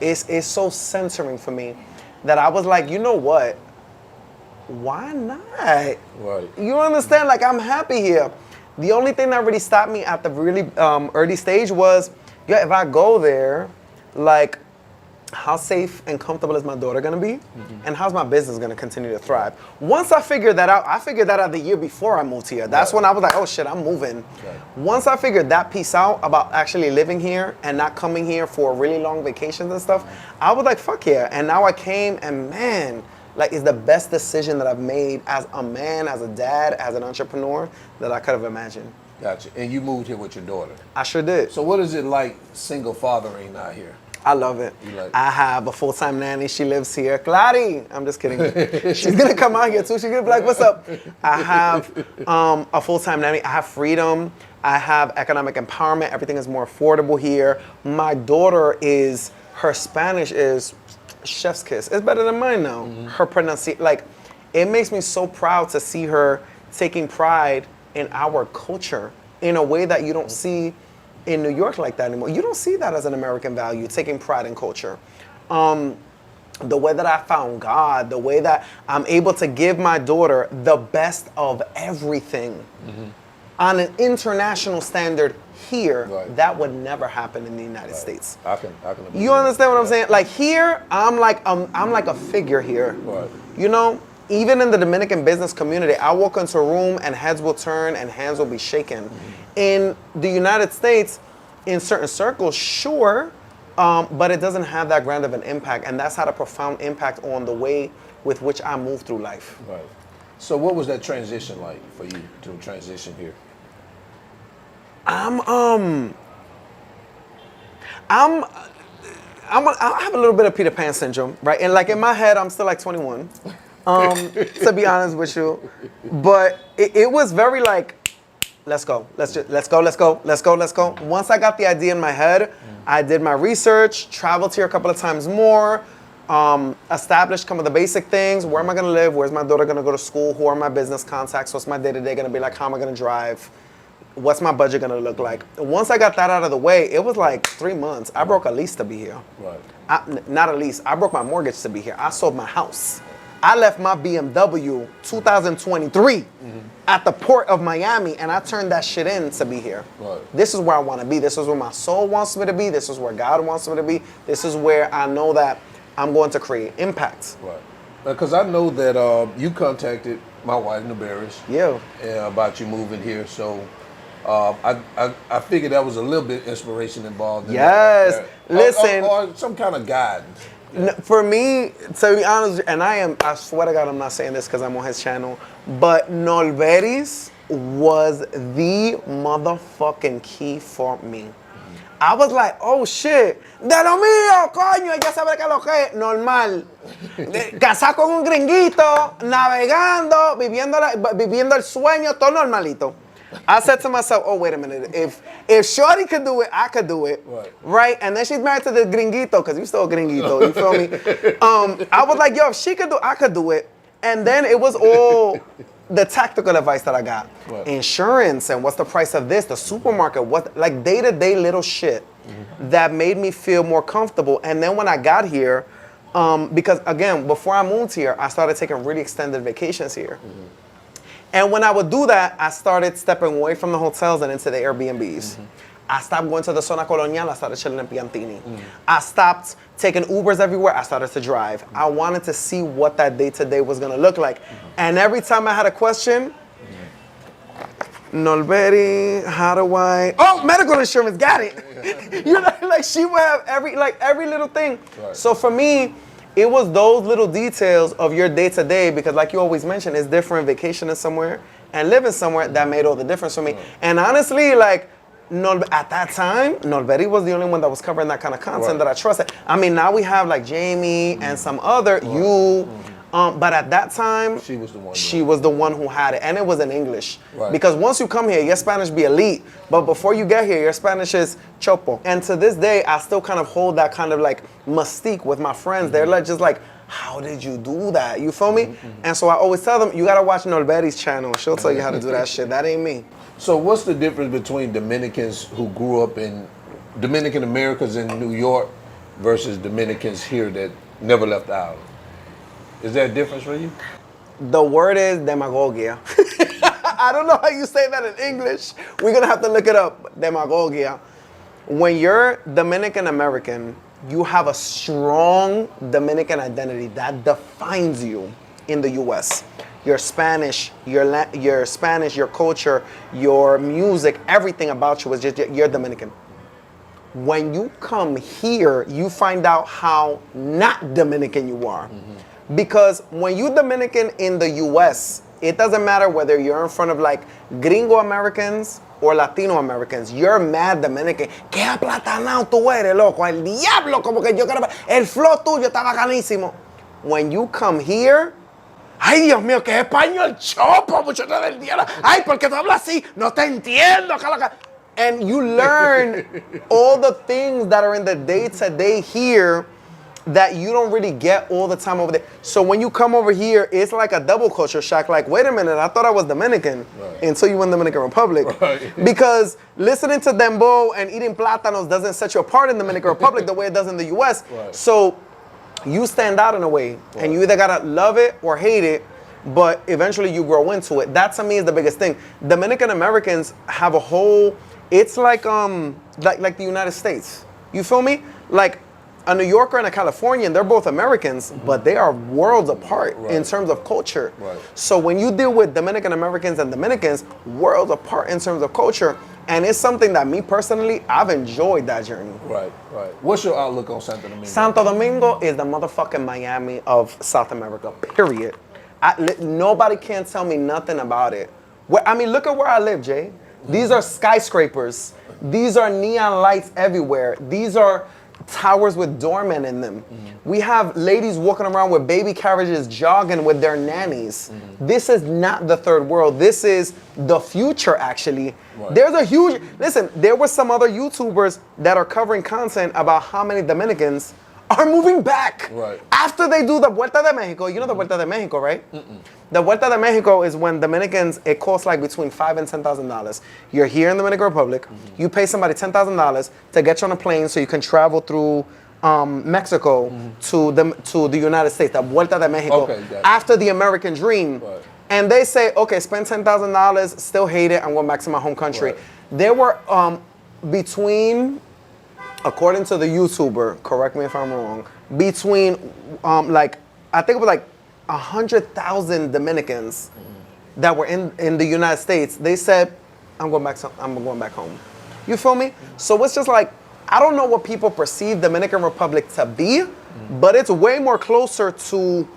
Yes. It's so centering for me that I was like, you know what? Why not? Right. You understand? Like, I'm happy here. The only thing that really stopped me at the really early stage was, yeah, if I go there, like, how safe and comfortable is my daughter gonna be? And how's my business gonna continue to thrive? Once I figured that out, I figured that out the year before I moved here. That's when I was like, oh shit, I'm moving. Once I figured that piece out about actually living here and not coming here for really long vacations and stuff, I was like, fuck yeah. And now I came and man, like, it's the best decision that I've made as a man, as a dad, as an entrepreneur that I could have imagined. Gotcha. And you moved here with your daughter. I sure did. So what is it like single fathering out here? I love it. I have a full-time nanny. She lives here. Clary! I'm just kidding. She's gonna come out here too. She's gonna be like, what's up? I have a full-time nanny. I have freedom. I have economic empowerment. Everything is more affordable here. My daughter her Spanish is chef's kiss. It's better than mine now. Her pronunciation, like, it makes me so proud to see her taking pride in our culture in a way that you don't see in New York like that anymore. You don't see that as an American value, taking pride in culture. The way that I found God, the way that I'm able to give my daughter the best of everything on an international standard here, that would never happen in the United States. I can You understand what I'm saying? Like, here, I'm like a figure here. Right. You know, even in the Dominican business community, I walk into a room and heads will turn and hands will be shaken. In the United States, in certain circles, sure, but it doesn't have that grand of an impact, and that's had a profound impact on the way with which I move through life. Right. So what was that transition like for you to transition here? I have a little bit of Peter Pan syndrome, right? And like in my head, I'm still like 21, to be honest with you. But it was very like, let's go. Let's go. Once I got the idea in my head, I did my research, traveled here a couple of times more, established some of the basic things. Where am I gonna live? Where's my daughter gonna go to school? Who are my business contacts? What's my day-to-day gonna be like? How am I gonna drive? What's my budget gonna look like? Once I got that out of the way, it was like 3 months. I broke a lease to be here. Right. Not a lease, I broke my mortgage to be here. I sold my house. I left my BMW 2023 at the port of Miami, and I turned that shit in to be here. Right. This is where I want to be. This is where my soul wants me to be. This is where God wants me to be. This is where I know that I'm going to create impact. Right. Because I know that you contacted my wife, Nabarish, about you moving here. So I figured that was a little bit inspiration involved in yes. that. Listen. Or some kind of guidance. For me, to be honest, and I swear to God, I'm not saying this because I'm on his channel, but Nolveris was the motherfucking key for me. I was like, oh shit, de lo mío, coño, ella sabe que lo que es normal. Casar con un gringuito, navegando, viviendo el sueño, todo normalito. I said to myself, oh, wait a minute. If Shorty could do it, I could do it. Right? And then she's married to the gringuito, because you still a gringuito, you feel me? I was like, yo, if she could do it, I could do it. And then it was all the tactical advice that I got. Insurance and what's the price of this, the supermarket, what, like day-to-day little shit that made me feel more comfortable. And then when I got here, because again, before I moved here, I started taking really extended vacations here. And when I would do that, I started stepping away from the hotels and into the Airbnbs. I stopped going to the Zona Colonial, I started chilling in Piantini. I stopped taking Ubers everywhere, I started to drive. I wanted to see what that day-to-day was gonna look like. And every time I had a question, Nolberi, how do I, oh, medical insurance, got it. You know, like she would have every little thing. So for me, it was those little details of your day-to-day, because like you always mention, it's different vacationing somewhere and living somewhere that made all the difference for me. And honestly, like, at that time, Nolberi was the only one that was covering that kind of content that I trusted. I mean, now we have like Jamie and some other, But at that time, She was the one. she was the one who had it, and it was in English. Right. Because once you come here, your Spanish be elite, but before you get here, your Spanish is chopo. And to this day, I still kind of hold that kind of like mystique with my friends. They're like, just like, how did you do that? You feel me? And so I always tell them, you gotta watch Nolberi's channel. She'll tell you how to do that shit. That ain't me. So what's the difference between Dominicans who grew up in Dominican Americans in New York versus Dominicans here that never left the island? Is there a difference for you? The word is demagogia. I don't know how you say that in English. We're gonna have to look it up. Demagogia. When you're Dominican American, you have a strong Dominican identity that defines you in the U.S. Your Spanish, your Spanish, your culture, your music, everything about you is just you're Dominican. When you come here, you find out how not Dominican you are. Because when you're Dominican in the US, it doesn't matter whether you're in front of like gringo Americans or Latino Americans, you're mad Dominican. ¿Qué aplatanado tú eres, loco? El diablo, como que yo quiero... El flow tuyo está bacanísimo. When you come here, ay, Dios mío, que español chopo, mucho del diablo. Ay, porque tú hablas así, no te entiendo. And you learn all the things that are in the day-to-day here that you don't really get all the time over there. So when you come over here, it's like a double culture shock. Like, wait a minute, I thought I was Dominican until you went Dominican Republic. Right. Because listening to dembow and eating plátanos doesn't set you apart in Dominican Republic the way it does in the US. Right. So you stand out in a way, and you either gotta love it or hate it, but eventually you grow into it. That to me is the biggest thing. Dominican Americans have a whole, it's like the United States. You feel me? Like, a New Yorker and a Californian, they're both Americans, but they are worlds apart in terms of culture. Right. So when you deal with Dominican Americans and Dominicans, worlds apart in terms of culture, and it's something that me personally, I've enjoyed that journey. Right, right. What's your outlook on Santo Domingo? Santo Domingo is the motherfucking Miami of South America, period. Nobody can tell me nothing about it. Look at where I live, Jay. These are skyscrapers. These are neon lights everywhere. These are towers with doormen in them. We have ladies walking around with baby carriages jogging with their nannies. This is not the third world. This is the future, actually. Right. There's a huge, listen, there were some other YouTubers that are covering content about how many Dominicans are moving back. Right. After they do the Vuelta de Mexico. You know the Vuelta de Mexico, right? The Vuelta de Mexico is when Dominicans, it costs like between $5,000 and $10,000. You're here in the Dominican Republic. You pay somebody $10,000 to get you on a plane so you can travel through Mexico to the United States. The Vuelta de Mexico. Okay, gotcha. After the American dream. Right. And they say, okay, spend $10,000, still hate it, I'm going back to my home country. Right. There were between, according to the YouTuber, correct me if I'm wrong, between I think it was like 100,000 Dominicans that were in the United States. They said, I'm going back home. You feel me? So it's just like, I don't know what people perceive Dominican Republic to be, but it's way more closer to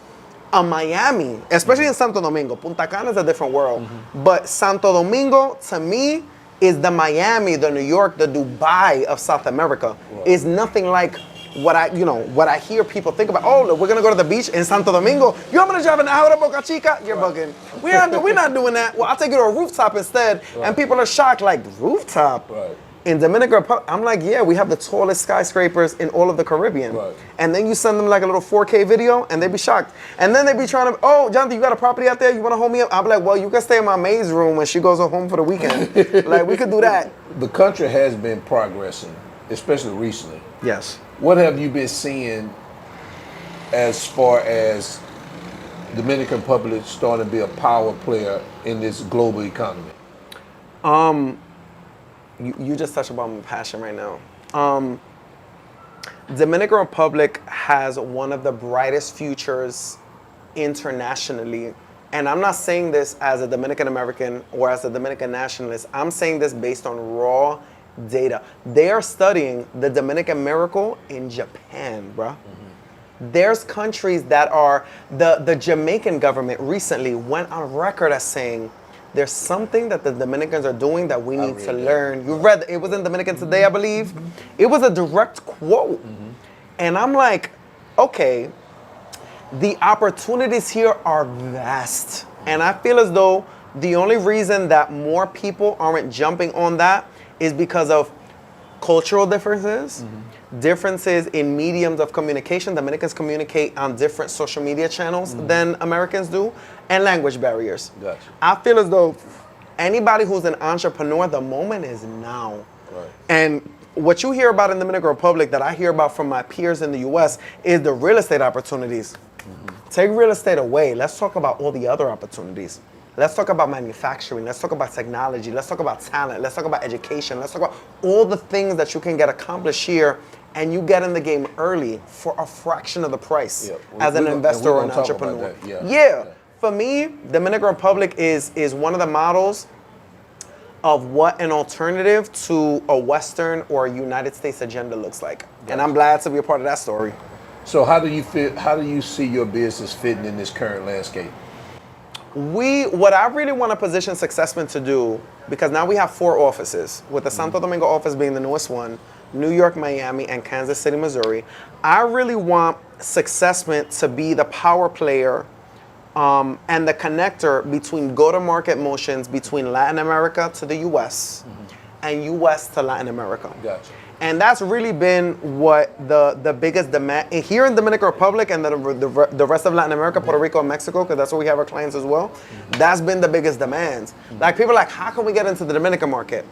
a Miami, especially in Santo Domingo. Punta Cana is a different world. But Santo Domingo, to me, is the Miami, the New York, the Dubai of South America. Is nothing like what I hear people think about. Oh, look, we're gonna go to the beach in Santo Domingo. You're gonna drive an hour to Boca Chica? You're bugging. We're not doing that. Well, I'll take you to a rooftop instead. And people are shocked, like, rooftop? Right. In Dominican Republic, I'm like, yeah, we have the tallest skyscrapers in all of the Caribbean. Right. And then you send them like a little 4K video and they be shocked. And then they be trying to, oh, Jonathan, you got a property out there? You want to hold me up? I'm like, well, you can stay in my maid's room when she goes home for the weekend. Like, we could do that. The country has been progressing, especially recently. Yes. What have you been seeing as far as Dominican Republic starting to be a power player in this global economy? You just touched about my passion right now. Dominican Republic has one of the brightest futures internationally. And I'm not saying this as a Dominican American or as a Dominican nationalist. I'm saying this based on raw data. They are studying the Dominican miracle in Japan, bruh. There's countries that are, the Jamaican government recently went on record as saying, there's something that the Dominicans are doing that we need to learn. You read, it was in Dominican Today, I believe. It was a direct quote. And I'm like, okay. The opportunities here are vast. And I feel as though the only reason that more people aren't jumping on that is because of cultural differences, differences in mediums of communication. Dominicans communicate on different social media channels than Americans do, and language barriers. Gotcha. I feel as though anybody who's an entrepreneur, the moment is now. Right. And what you hear about in the Dominican Republic that I hear about from my peers in the US is the real estate opportunities. Take real estate away. Let's talk about all the other opportunities. Let's talk about manufacturing. Let's talk about technology. Let's talk about talent. Let's talk about education. Let's talk about all the things that you can get accomplished here, and you get in the game early for a fraction of the price as an investor or an entrepreneur. Yeah. For me, Dominican Republic is one of the models of what an alternative to a Western or a United States agenda looks like. And I'm glad to be a part of that story. So how do you see your business fitting in this current landscape? What I really want to position Successment to do, because now we have 4 offices, with the Santo Domingo office being the newest one, New York, Miami, and Kansas City, Missouri. I really want Successment to be the power player and the connector between go-to-market motions between Latin America to the US and US to Latin America. Gotcha. And that's really been what the biggest demand here in Dominican Republic and the rest of Latin America, Puerto Rico and Mexico, because that's where we have our clients as well. That's been the biggest demands. Like people are like, how can we get into the Dominican market?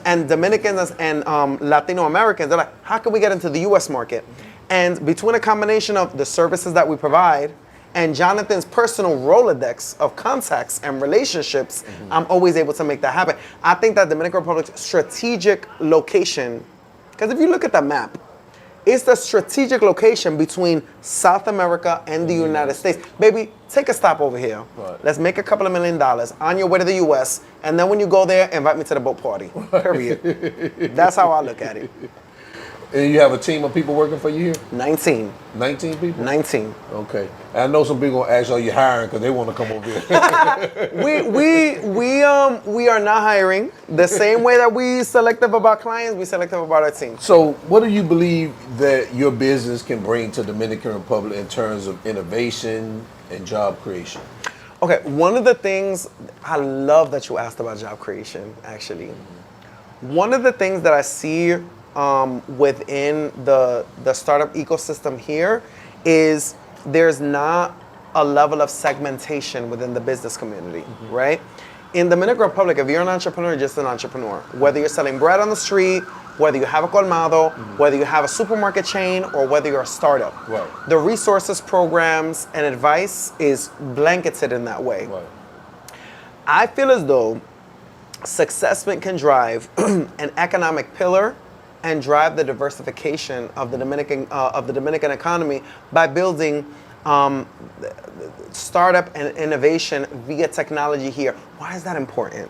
And Dominicans and Latino Americans, they're like, how can we get into the US market? And between a combination of the services that we provide and Jonathan's personal Rolodex of contacts and relationships, I'm always able to make that happen. I think that Dominican Republic's strategic location, because if you look at the map, it's the strategic location between South America and the United States. Baby, take a stop over here. Right. Let's make a couple of $1 million on your way to the US, and then when you go there, invite me to the boat party. Period. That's how I look at it. And you have a team of people working for you here? 19. 19 people? 19. Okay. I know some people gonna ask, are you hiring? Because they want to come over here. We are not hiring. The same way that we selective about clients, we selective about our team. So what do you believe that your business can bring to Dominican Republic in terms of innovation and job creation? Okay, one of the things, I love that you asked about job creation, actually. One of the things that I see within the startup ecosystem here is there's not a level of segmentation within the business community, right? In the Dominican Republic, if you're an entrepreneur, you're just an entrepreneur. Whether you're selling bread on the street, whether you have a colmado, whether you have a supermarket chain, or whether you're a startup. Right. The resources, programs, and advice is blanketed in that way. Right. I feel as though Successment can drive an economic pillar and drive the diversification of the Dominican economy by building startup and innovation via technology here. Why is that important?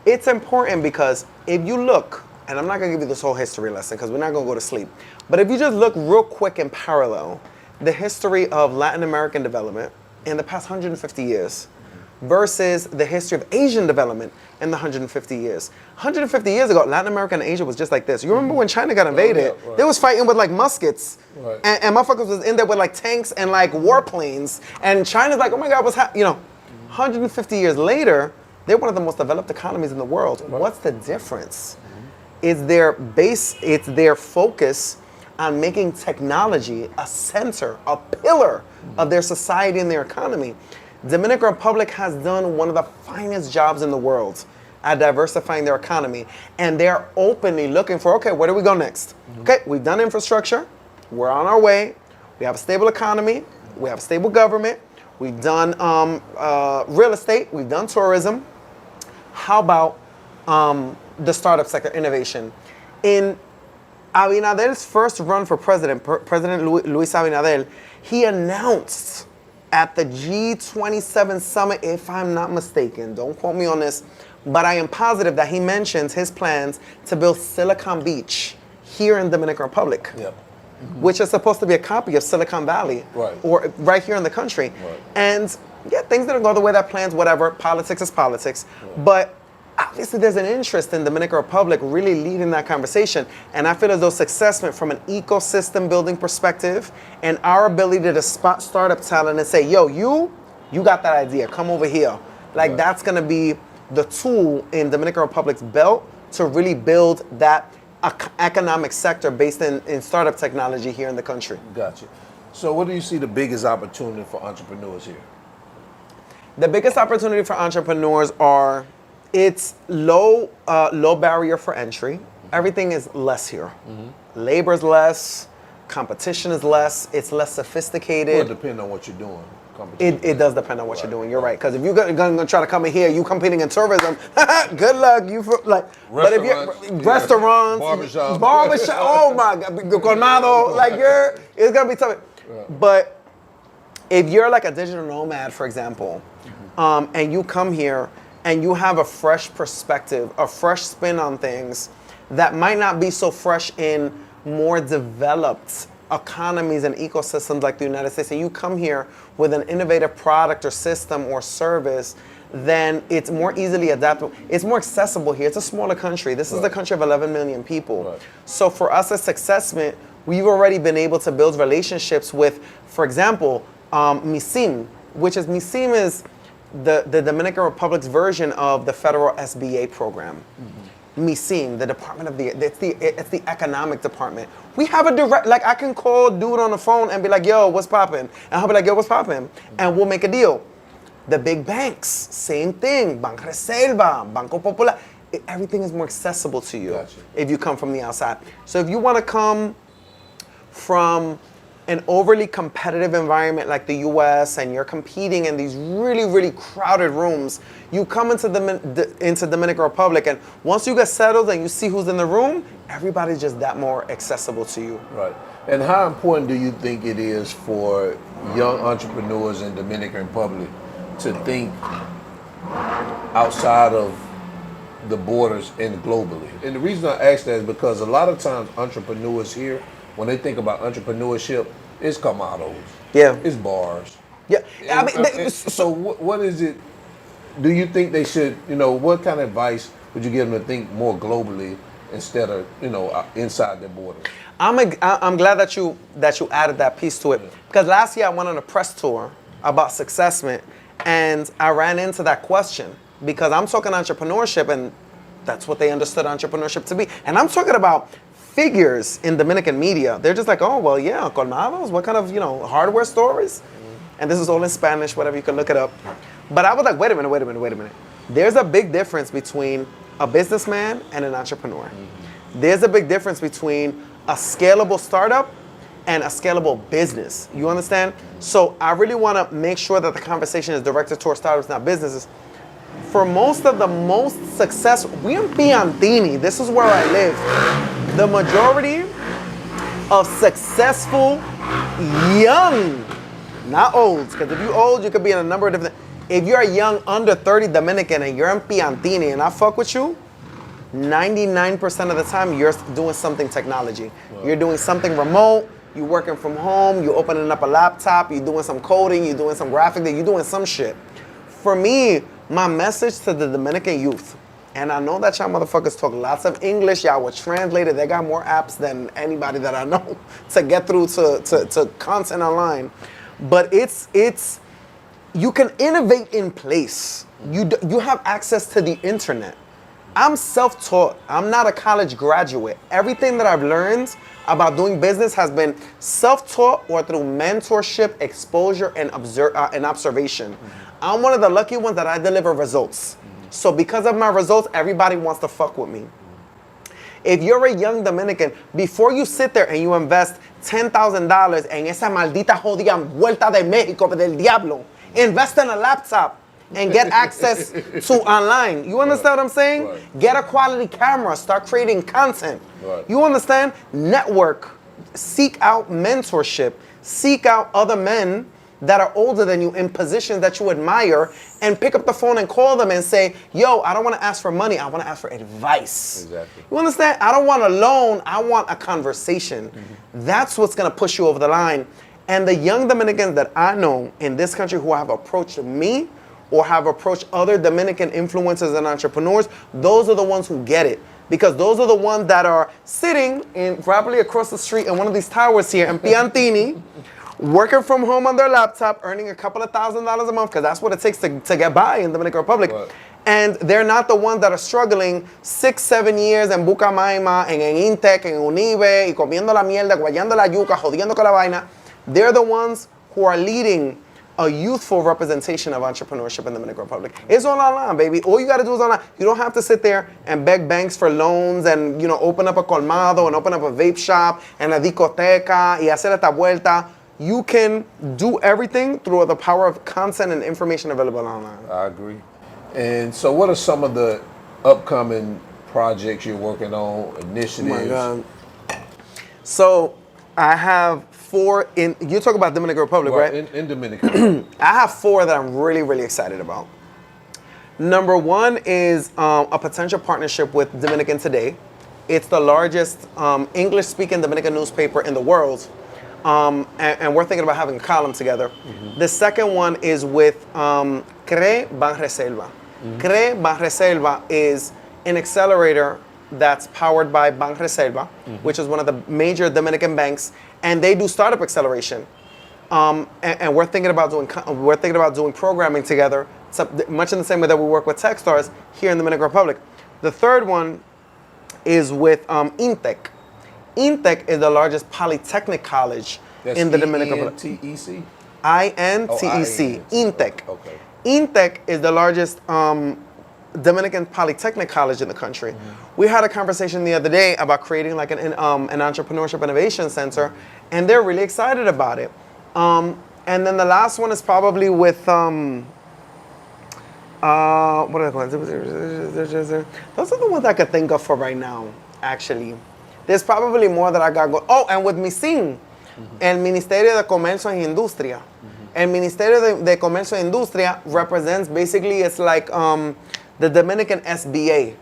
It's important because if you look, and I'm not gonna give you this whole history lesson because we're not gonna go to sleep, but if you just look real quick in parallel, the history of Latin American development in the past 150 years versus the history of Asian development in the 150 years. 150 years ago, Latin America and Asia was just like this. You remember when China got invaded? Right. They was fighting with like muskets. Right. And motherfuckers was in there with like tanks and like warplanes. And China's like, oh my God, what's happening? 150 years later, they're one of the most developed economies in the world. Right. What's the difference? It's their focus on making technology a center, a pillar of their society and their economy. Dominican Republic has done one of the finest jobs in the world at diversifying their economy, and they're openly looking for, okay, where do we go next? Okay, we've done infrastructure, we're on our way, we have a stable economy, we have a stable government, we've done real estate, we've done tourism. How about the startup sector, innovation? In Abinader's first run for president, President Luis Abinader, he announced at the G27 summit, if I'm not mistaken, don't quote me on this, but I am positive that he mentions his plans to build Silicon Beach here in Dominican Republic, which is supposed to be a copy of Silicon Valley, or right here in the country. Right. And yeah, things didn't go the way that plans, whatever, politics is politics, but obviously there's an interest in Dominican Republic really leading that conversation. And I feel as though success meant from an ecosystem building perspective and our ability to spot startup talent and say, yo, you got that idea, come over here. Like that's gonna be the tool in Dominican Republic's belt to really build that economic sector based in startup technology here in the country. Gotcha. So what do you see the biggest opportunity for entrepreneurs here? The biggest opportunity for entrepreneurs are, it's low barrier for entry. Everything is less here. Labor's less, competition is less, it's less sophisticated. Well, it depends on what you're doing. It does depend on what you're doing. You're right. Because if you're gonna try to come in here, you competing in tourism. Good luck. But if you're restaurants, barbershop. Oh my God, colmado. It's gonna be tough. Yeah. But if you're like a digital nomad, for example, and you come here and you have a fresh perspective, a fresh spin on things that might not be so fresh in more developed economies and ecosystems like the United States, and you come here with an innovative product or system or service, then it's more easily adaptable. It's more accessible here. It's a smaller country. This is the country of 11 million people. Right. So for us as Successment, we've already been able to build relationships with, for example, MISIM, MISIM is the Dominican Republic's version of the federal SBA program. MISIM, the Department of it's the economic department. We have a direct, I can call dude on the phone and be like, yo, what's poppin'? And he'll be like, yo, what's poppin'? And we'll make a deal. The big banks, same thing. Banreserva, Banco Popular. Everything is more accessible to you if you come from the outside. So if you want to come from an overly competitive environment like the US and you're competing in these really, really crowded rooms, you come into Dominican Republic, and once you get settled and you see who's in the room, everybody's just that more accessible to you. Right. And how important do you think it is for young entrepreneurs in Dominican Republic to think outside of the borders and globally? And the reason I ask that is because a lot of times entrepreneurs here, when they think about entrepreneurship, it's comados. Yeah. It's bars. Yeah. So what is it, do you think they should, what kind of advice would you give them to think more globally instead of, inside their borders? I'm glad that you added that piece to it. Because last year I went on a press tour about Successment, and I ran into that question because I'm talking entrepreneurship, and that's what they understood entrepreneurship to be. And I'm talking about figures in Dominican media. They're just like, oh, well, yeah, colmados, what kind of, hardware stores? And this is all in Spanish, whatever, you can look it up. But I was like, wait a minute. There's a big difference between a businessman and an entrepreneur. There's a big difference between a scalable startup and a scalable business. You understand? So I really want to make sure that the conversation is directed towards startups, not businesses. For most of the most successful, we in Piantini, this is where I live. The majority of successful young, not old, because if you're old, you could be in a number of different, if you're a young under 30 Dominican and you're in Piantini and I fuck with you, 99% of the time you're doing something technology. Wow. You're doing something remote, you're working from home, you're opening up a laptop, you're doing some coding, you're doing some graphic, you're doing some shit. For me, my message to the Dominican youth, and I know that y'all motherfuckers talk lots of English, y'all were translated, they got more apps than anybody that I know to get through to content online. But it's you can innovate in place. You have access to the internet. I'm self-taught. I'm not a college graduate. Everything that I've learned about doing business has been self-taught or through mentorship, exposure, and observation. I'm one of the lucky ones that I deliver results. So because of my results, everybody wants to fuck with me. If you're a young Dominican, before you sit there and you invest $10,000 en esa maldita jodida vuelta de México del diablo, invest in a laptop and get access to online. You understand what I'm saying? Right. Get a quality camera, start creating content. Right. You understand? Network, seek out mentorship, seek out other men that are older than you in positions that you admire, and pick up the phone and call them and say, yo, I don't want to ask for money, I want to ask for advice. Exactly. You understand? I don't want a loan, I want a conversation. That's what's going to push you over the line. And the young Dominicans that I know in this country who have approached me, or have approached other Dominican influencers and entrepreneurs, those are the ones who get it. Because those are the ones that are sitting probably across the street in one of these towers here in Piantini, working from home on their laptop, earning a couple of $1,000s a month, because that's what it takes to get by in Dominican Republic. Right. And they're not the ones that are struggling 6-7 years en Bucamaima, en Intec, en Unive, y comiendo la mierda, guayando la yuca, jodiendo con la vaina. They're the ones who are leading a youthful representation of entrepreneurship in the Dominican Republic. It's all online, baby. All you gotta do is online. You don't have to sit there and beg banks for loans and, open up a colmado and open up a vape shop and a discoteca y hacer esta vuelta. You can do everything through the power of content and information available online. I agree. And so what are some of the upcoming projects you're working on, initiatives? Oh my God. So I have 4 you talk about Dominican Republic, right? In Dominican. I have 4 that I'm really, really excited about. Number 1 is a potential partnership with Dominican Today. It's the largest English-speaking Dominican newspaper in the world. And we're thinking about having a column together. Mm-hmm. The second one is with CRE Banreserva. CRE Banreserva is an accelerator that's powered by Banreserva, which is one of the major Dominican banks, and they do startup acceleration. And we're thinking about doing programming together, much in the same way that we work with Techstars here in the Dominican Republic. The third one is with Intec. Intec is the largest polytechnic college in the Dominican Republic. INTEC? INTEC. Intec. Okay. Intec is the largest Dominican polytechnic college in the country. We had a conversation the other day about creating like an entrepreneurship innovation center, and they're really excited about it. And then the last one is probably with what are they called? Those are the ones I could think of for right now, actually. There's probably more that I got going. Oh, and with MISIN, el Ministerio de Comercio y Industria. El Ministerio de Comercio y Industria represents, basically, it's like the Dominican SBA.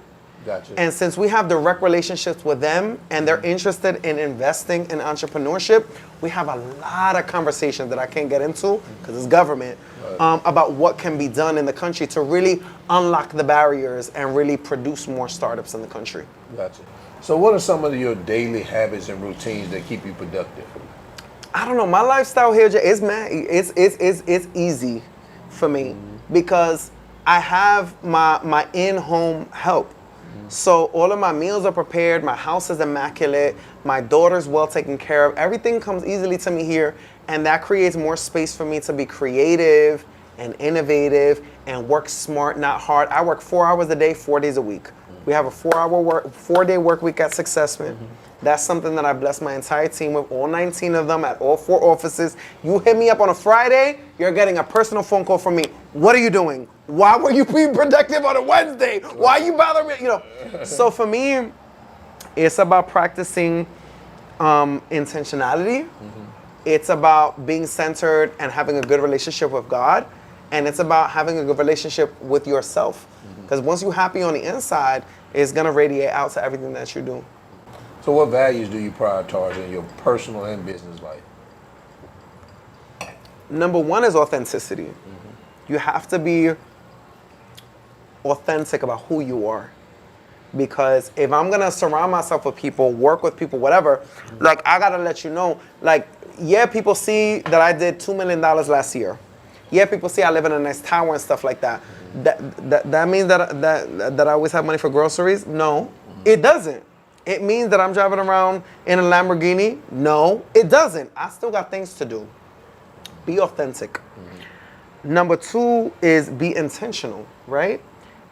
Gotcha. And since we have direct relationships with them and they're interested in investing in entrepreneurship, we have a lot of conversations that I can't get into because it's government, about what can be done in the country to really unlock the barriers and really produce more startups in the country. Gotcha. So what are some of your daily habits and routines that keep you productive? I don't know. My lifestyle here is it's easy for me because I have my in-home help. So all of my meals are prepared. My house is immaculate. My daughter's well taken care of. Everything comes easily to me here, and that creates more space for me to be creative and innovative and work smart, not hard. I work 4 hours a day, 4 days a week. We have a 4-day work week at Successman. That's something that I bless my entire team with, all 19 of them at all 4 offices. You hit me up on a Friday, you're getting a personal phone call from me. What are you doing? Why were you being productive on a Wednesday? Why are you bothering me? So for me, it's about practicing intentionality. It's about being centered and having a good relationship with God. And it's about having a good relationship with yourself. Because once you're happy on the inside, it's going to radiate out to everything that you do. So what values do you prioritize in your personal and business life? Number 1 is authenticity. You have to be authentic about who you are. Because if I'm going to surround myself with people, work with people, whatever, like I got to let you know, like, yeah, people see that I did $2 million last year. Yeah, people see I live in a nice tower and stuff like that. That means that I always have money for groceries? No, it doesn't. It means that I'm driving around in a Lamborghini? No, it doesn't. I still got things to do. Be authentic. Number 2 is be intentional, right?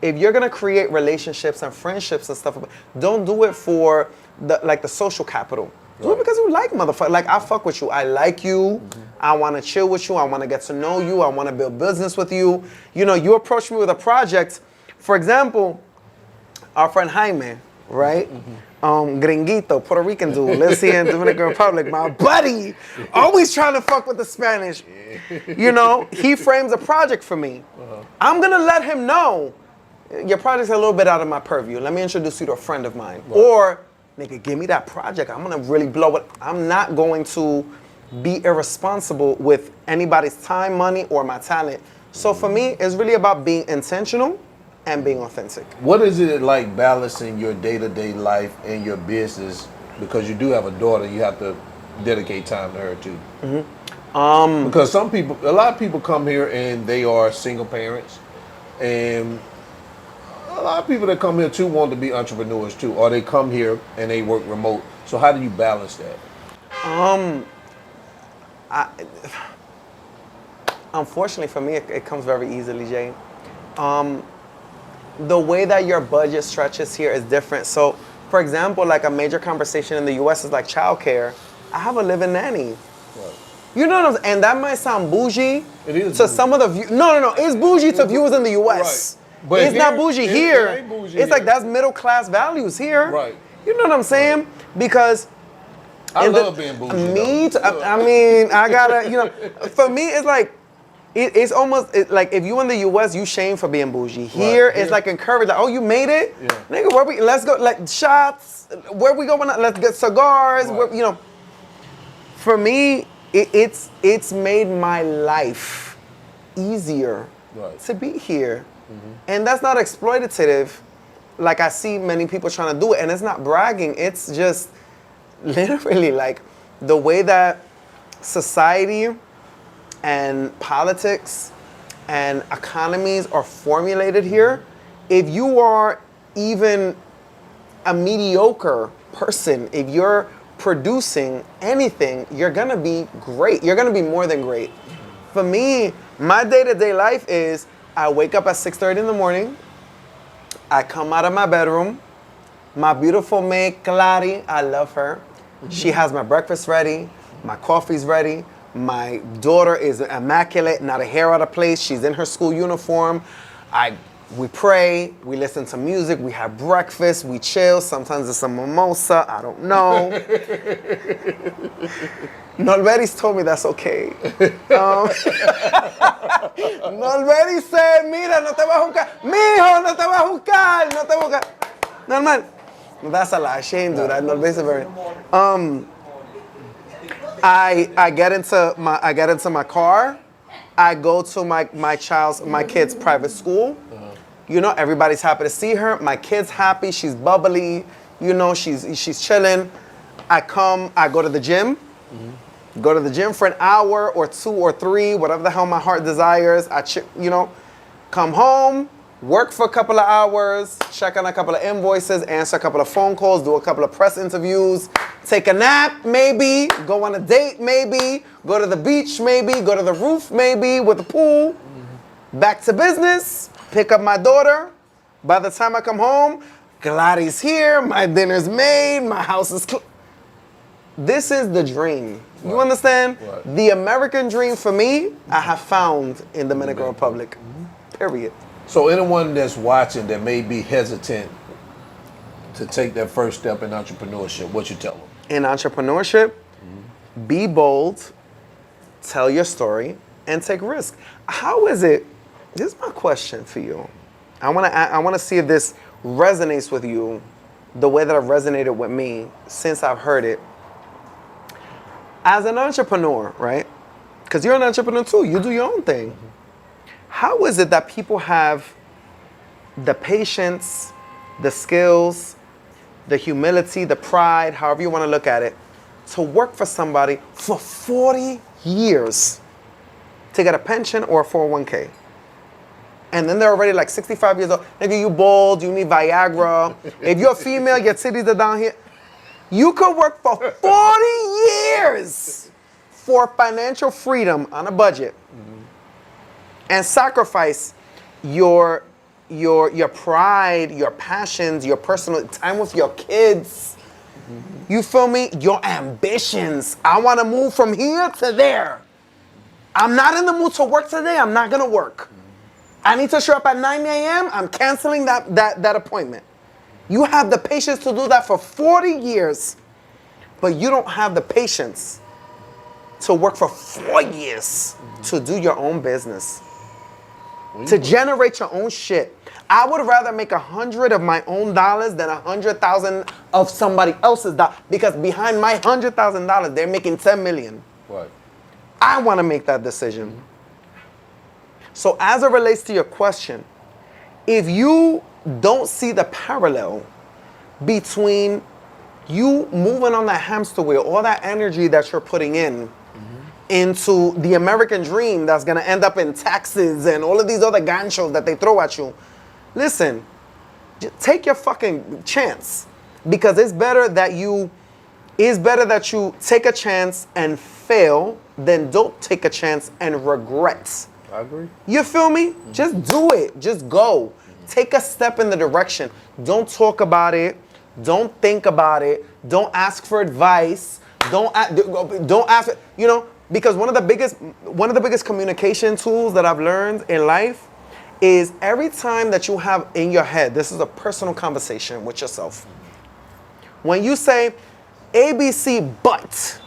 If you're gonna create relationships and friendships and stuff, don't do it for the social capital. Do it because you like motherfucker. Like, I fuck with you. I like you. I want to chill with you. I want to get to know you. I want to build business with you. You approach me with a project. For example, our friend Jaime, right? Gringuito, Puerto Rican dude, lives here in Dominican Republic. My buddy, always trying to fuck with the Spanish. He frames a project for me. I'm going to let him know, your project's a little bit out of my purview. Let me introduce you to a friend of mine. Right. Or, nigga, give me that project. I'm going to really blow it. I'm not going to be irresponsible with anybody's time, money, or my talent So for me, it's really about being intentional and being authentic. What is it like balancing your day-to-day life and your business? Because you do have a daughter, you have to dedicate time to her too. Because a lot of people come here and they are single parents, and a lot of people that come here too want to be entrepreneurs too, or they come here and they work remote. So how do you balance that? Unfortunately for me, it comes very easily, Jay. The way that your budget stretches here is different. So, for example, like a major conversation in the US is like childcare. I have a living nanny. Right. You know what I'm saying? And that might sound bougie It is to bougie. some of the view. No. It's bougie to viewers in the US. Right. But it's not here, bougie it here. ain't bougie It's like here. that's middle class values here. Right. You know what I'm saying? Because I in love being bougie. me though. too. I mean, I gotta, for me, it's like, it's almost like if you in the U.S., you shame for being bougie. Here, it's like encouraged. Like, oh, you made it, Yeah. nigga. Let's go. Like shots. Where we going? Let's get cigars. Right. For me, it's made my life easier to be here, and that's not exploitative. Like I see many people trying to do it, and it's not bragging. It's just literally like the way that society and politics and economies are formulated here. If you are even a mediocre person, if you're producing anything, you're gonna be great. You're gonna be more than great. For me, my day-to-day life is I wake up at 6:30 in the morning, I come out of my bedroom, my beautiful maid, Clary, I love her. She has my breakfast ready, my coffee's ready, my daughter is immaculate, not a hair out of place, she's in her school uniform. We pray, we listen to music, we have breakfast, we chill, sometimes it's a mimosa, I don't know. Nolveris told me that's okay. Nolveris said, mira, no te vas a buscar. Mijo, no te vas a buscar, no te vas a buscar. Normal. That's a lie, she ain't do that. Nolveris is very... I get into my car. I go to my kid's private school. Everybody's happy to see her. My kid's happy. She's bubbly. She's chilling. I go to the gym. Go to the gym for an hour or 2 or 3, whatever the hell my heart desires. Come home, work for a couple of hours, check on a couple of invoices, answer a couple of phone calls, do a couple of press interviews, take a nap maybe, go on a date maybe, go to the beach maybe, go to the roof maybe with the pool, back to business, pick up my daughter. By the time I come home, Gladys here, my dinner's made, my house is clean. This is the dream. You understand? Right. The American dream for me, I have found in Dominican Republic. Period. So anyone that's watching that may be hesitant to take that first step in entrepreneurship, what you tell them? In entrepreneurship, be bold, tell your story, and take risk. How is it? This is my question for you. I want to see if this resonates with you the way that it resonated with me since I've heard it. As an entrepreneur, right? Because you're an entrepreneur too. You do your own thing. How is it that people have the patience, the skills, the humility, the pride, however you want to look at it, to work for somebody for 40 years to get a pension or a 401k? And then they're already like 65 years old. Nigga, you bald, you need Viagra. If you're a female, your titties are down here. You could work for 40 years for financial freedom on a budget and sacrifice your pride, your passions, your personal time with your kids. You feel me? Your ambitions. I want to move from here to there. I'm not in the mood to work today. I'm not going to work. I need to show up at 9 a.m. I'm canceling that appointment. You have the patience to do that for 40 years, but you don't have the patience to work for 4 years to do your own business, to generate your own shit. I would rather make 100 of my own dollars than 100,000 of somebody else's dollars, because behind my $100,000, they're making 10 million. Right. I want to make that decision. So as it relates to your question, if you don't see the parallel between you moving on that hamster wheel, all that energy that you're putting in into the American dream that's gonna end up in taxes and all of these other ganchos that they throw at you, listen, take your fucking chance, because it's better that you take a chance and fail than don't take a chance and regret. I agree. You feel me? Just do it. Just go. Take a step in the direction. Don't talk about it. Don't think about it. Don't ask for advice. Don't ask. You know, because one of the biggest communication tools that I've learned in life is every time that you have in your head, this is a personal conversation with yourself. When you say ABC but,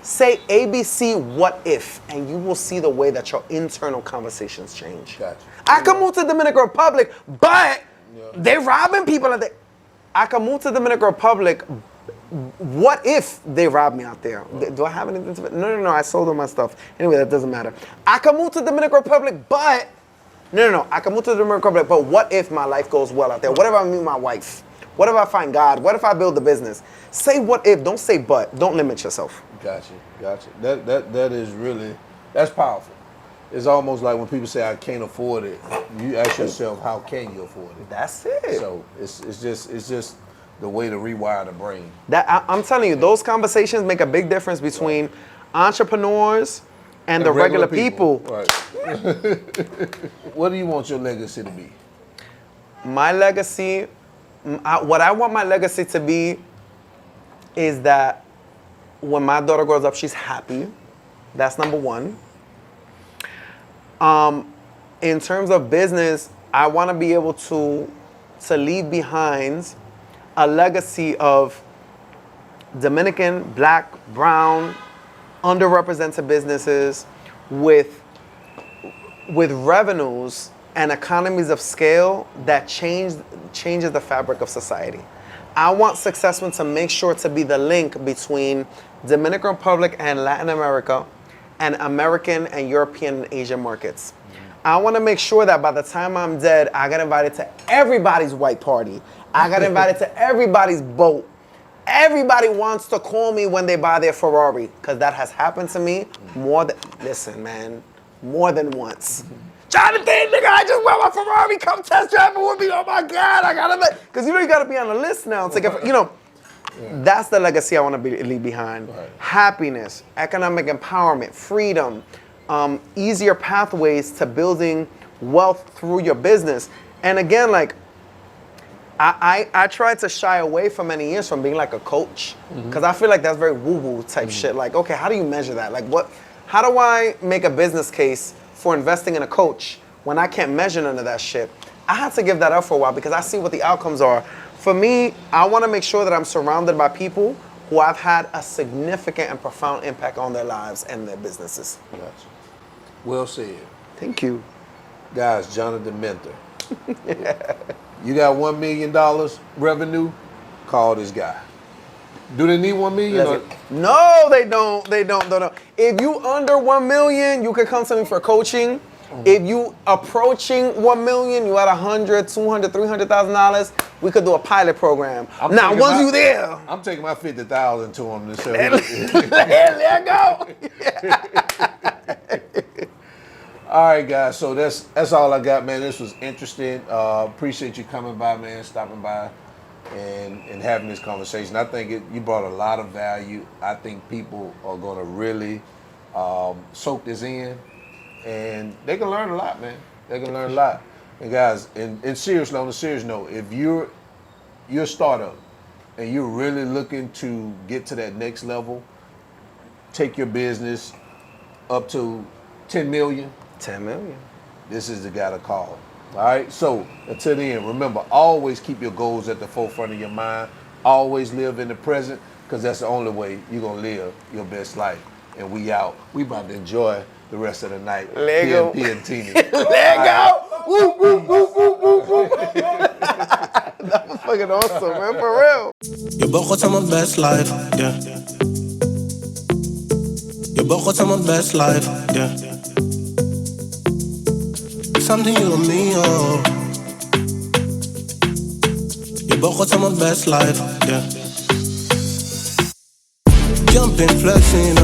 say ABC what if, and you will see the way that your internal conversations change. Gotcha. I can move to Dominican Republic, but they're robbing people. I can move to Dominican Republic. What if they rob me out there? Do I have anything to... No, I sold all my stuff. Anyway, that doesn't matter. I can move to Dominican Republic, but... No, I can move to the Dominican Republic, but what if my life goes well out there? What if I meet my wife? What if I find God? What if I build a business? Say what if, don't say but. Don't limit yourself. Gotcha. That is really, that's powerful. It's almost like when people say I can't afford it, you ask yourself, how can you afford it? That's it. So it's just the way to rewire the brain. I'm telling you, those conversations make a big difference between entrepreneurs and the regular people. Right. What do you want your legacy to be? My legacy, what I want my legacy to be is that when my daughter grows up, she's happy. That's number one. In terms of business, I want to be able to leave behind a legacy of Dominican, Black, Brown, underrepresented businesses with revenues and economies of scale that changes the fabric of society. I want Successful to make sure to be the link between Dominican Republic and Latin America and American and European and Asian markets. I want to make sure that by the time I'm dead, I get invited to everybody's white party. I got invited to everybody's boat. Everybody wants to call me when they buy their Ferrari, because that has happened to me more than once. Jonathan, nigga, I just want my Ferrari. Come test drive it with me. Oh my God, I gotta, because you gotta be on the list now. That's the legacy I want to leave behind. Right. Happiness, economic empowerment, freedom, easier pathways to building wealth through your business. And again, like, I tried to shy away for many years from being like a coach, because I feel like that's very woo-woo type shit. Like, okay, how do you measure that? Like, how do I make a business case for investing in a coach when I can't measure none of that shit? I had to give that up for a while because I see what the outcomes are. For me, I want to make sure that I'm surrounded by people who I've had a significant and profound impact on their lives and their businesses. Gotcha. Well said. Thank you. Guys, Jonathan Mentor. You got $1 million revenue, call this guy. Do they need 1 million? No, they don't. They don't. If you under 1 million, you can come to me for coaching. If you approaching 1 million, you at $100,000, $200,000, $300,000, we could do a pilot program. Now, once you there, I'm taking my 50,000 to him to say, let go. All right, guys. So that's all I got, man. This was interesting. Appreciate you coming by, man, stopping by, and having this conversation. I think you brought a lot of value. I think people are going to really soak this in, and they can learn a lot, man. They can learn a lot. And guys, and seriously, on a serious note, if you're a startup and you're really looking to get to that next level, take your business up to 10 million. 10 million. This is the guy to call. All right. So until then, remember, always keep your goals at the forefront of your mind. Always live in the present, because that's the only way you're gonna live your best life. And we out. We about to enjoy the rest of the night. Lego. PNP and Teeny. Lego. Woo, woo, woo, woo, woo, woo. That was fucking awesome, man. For real. Je bent God aan mijn best life, yeah. Je bent God aan mijn best life, yeah. something you and me, oh. Je begon aan mijn best life, yeah. Jumping, flexing,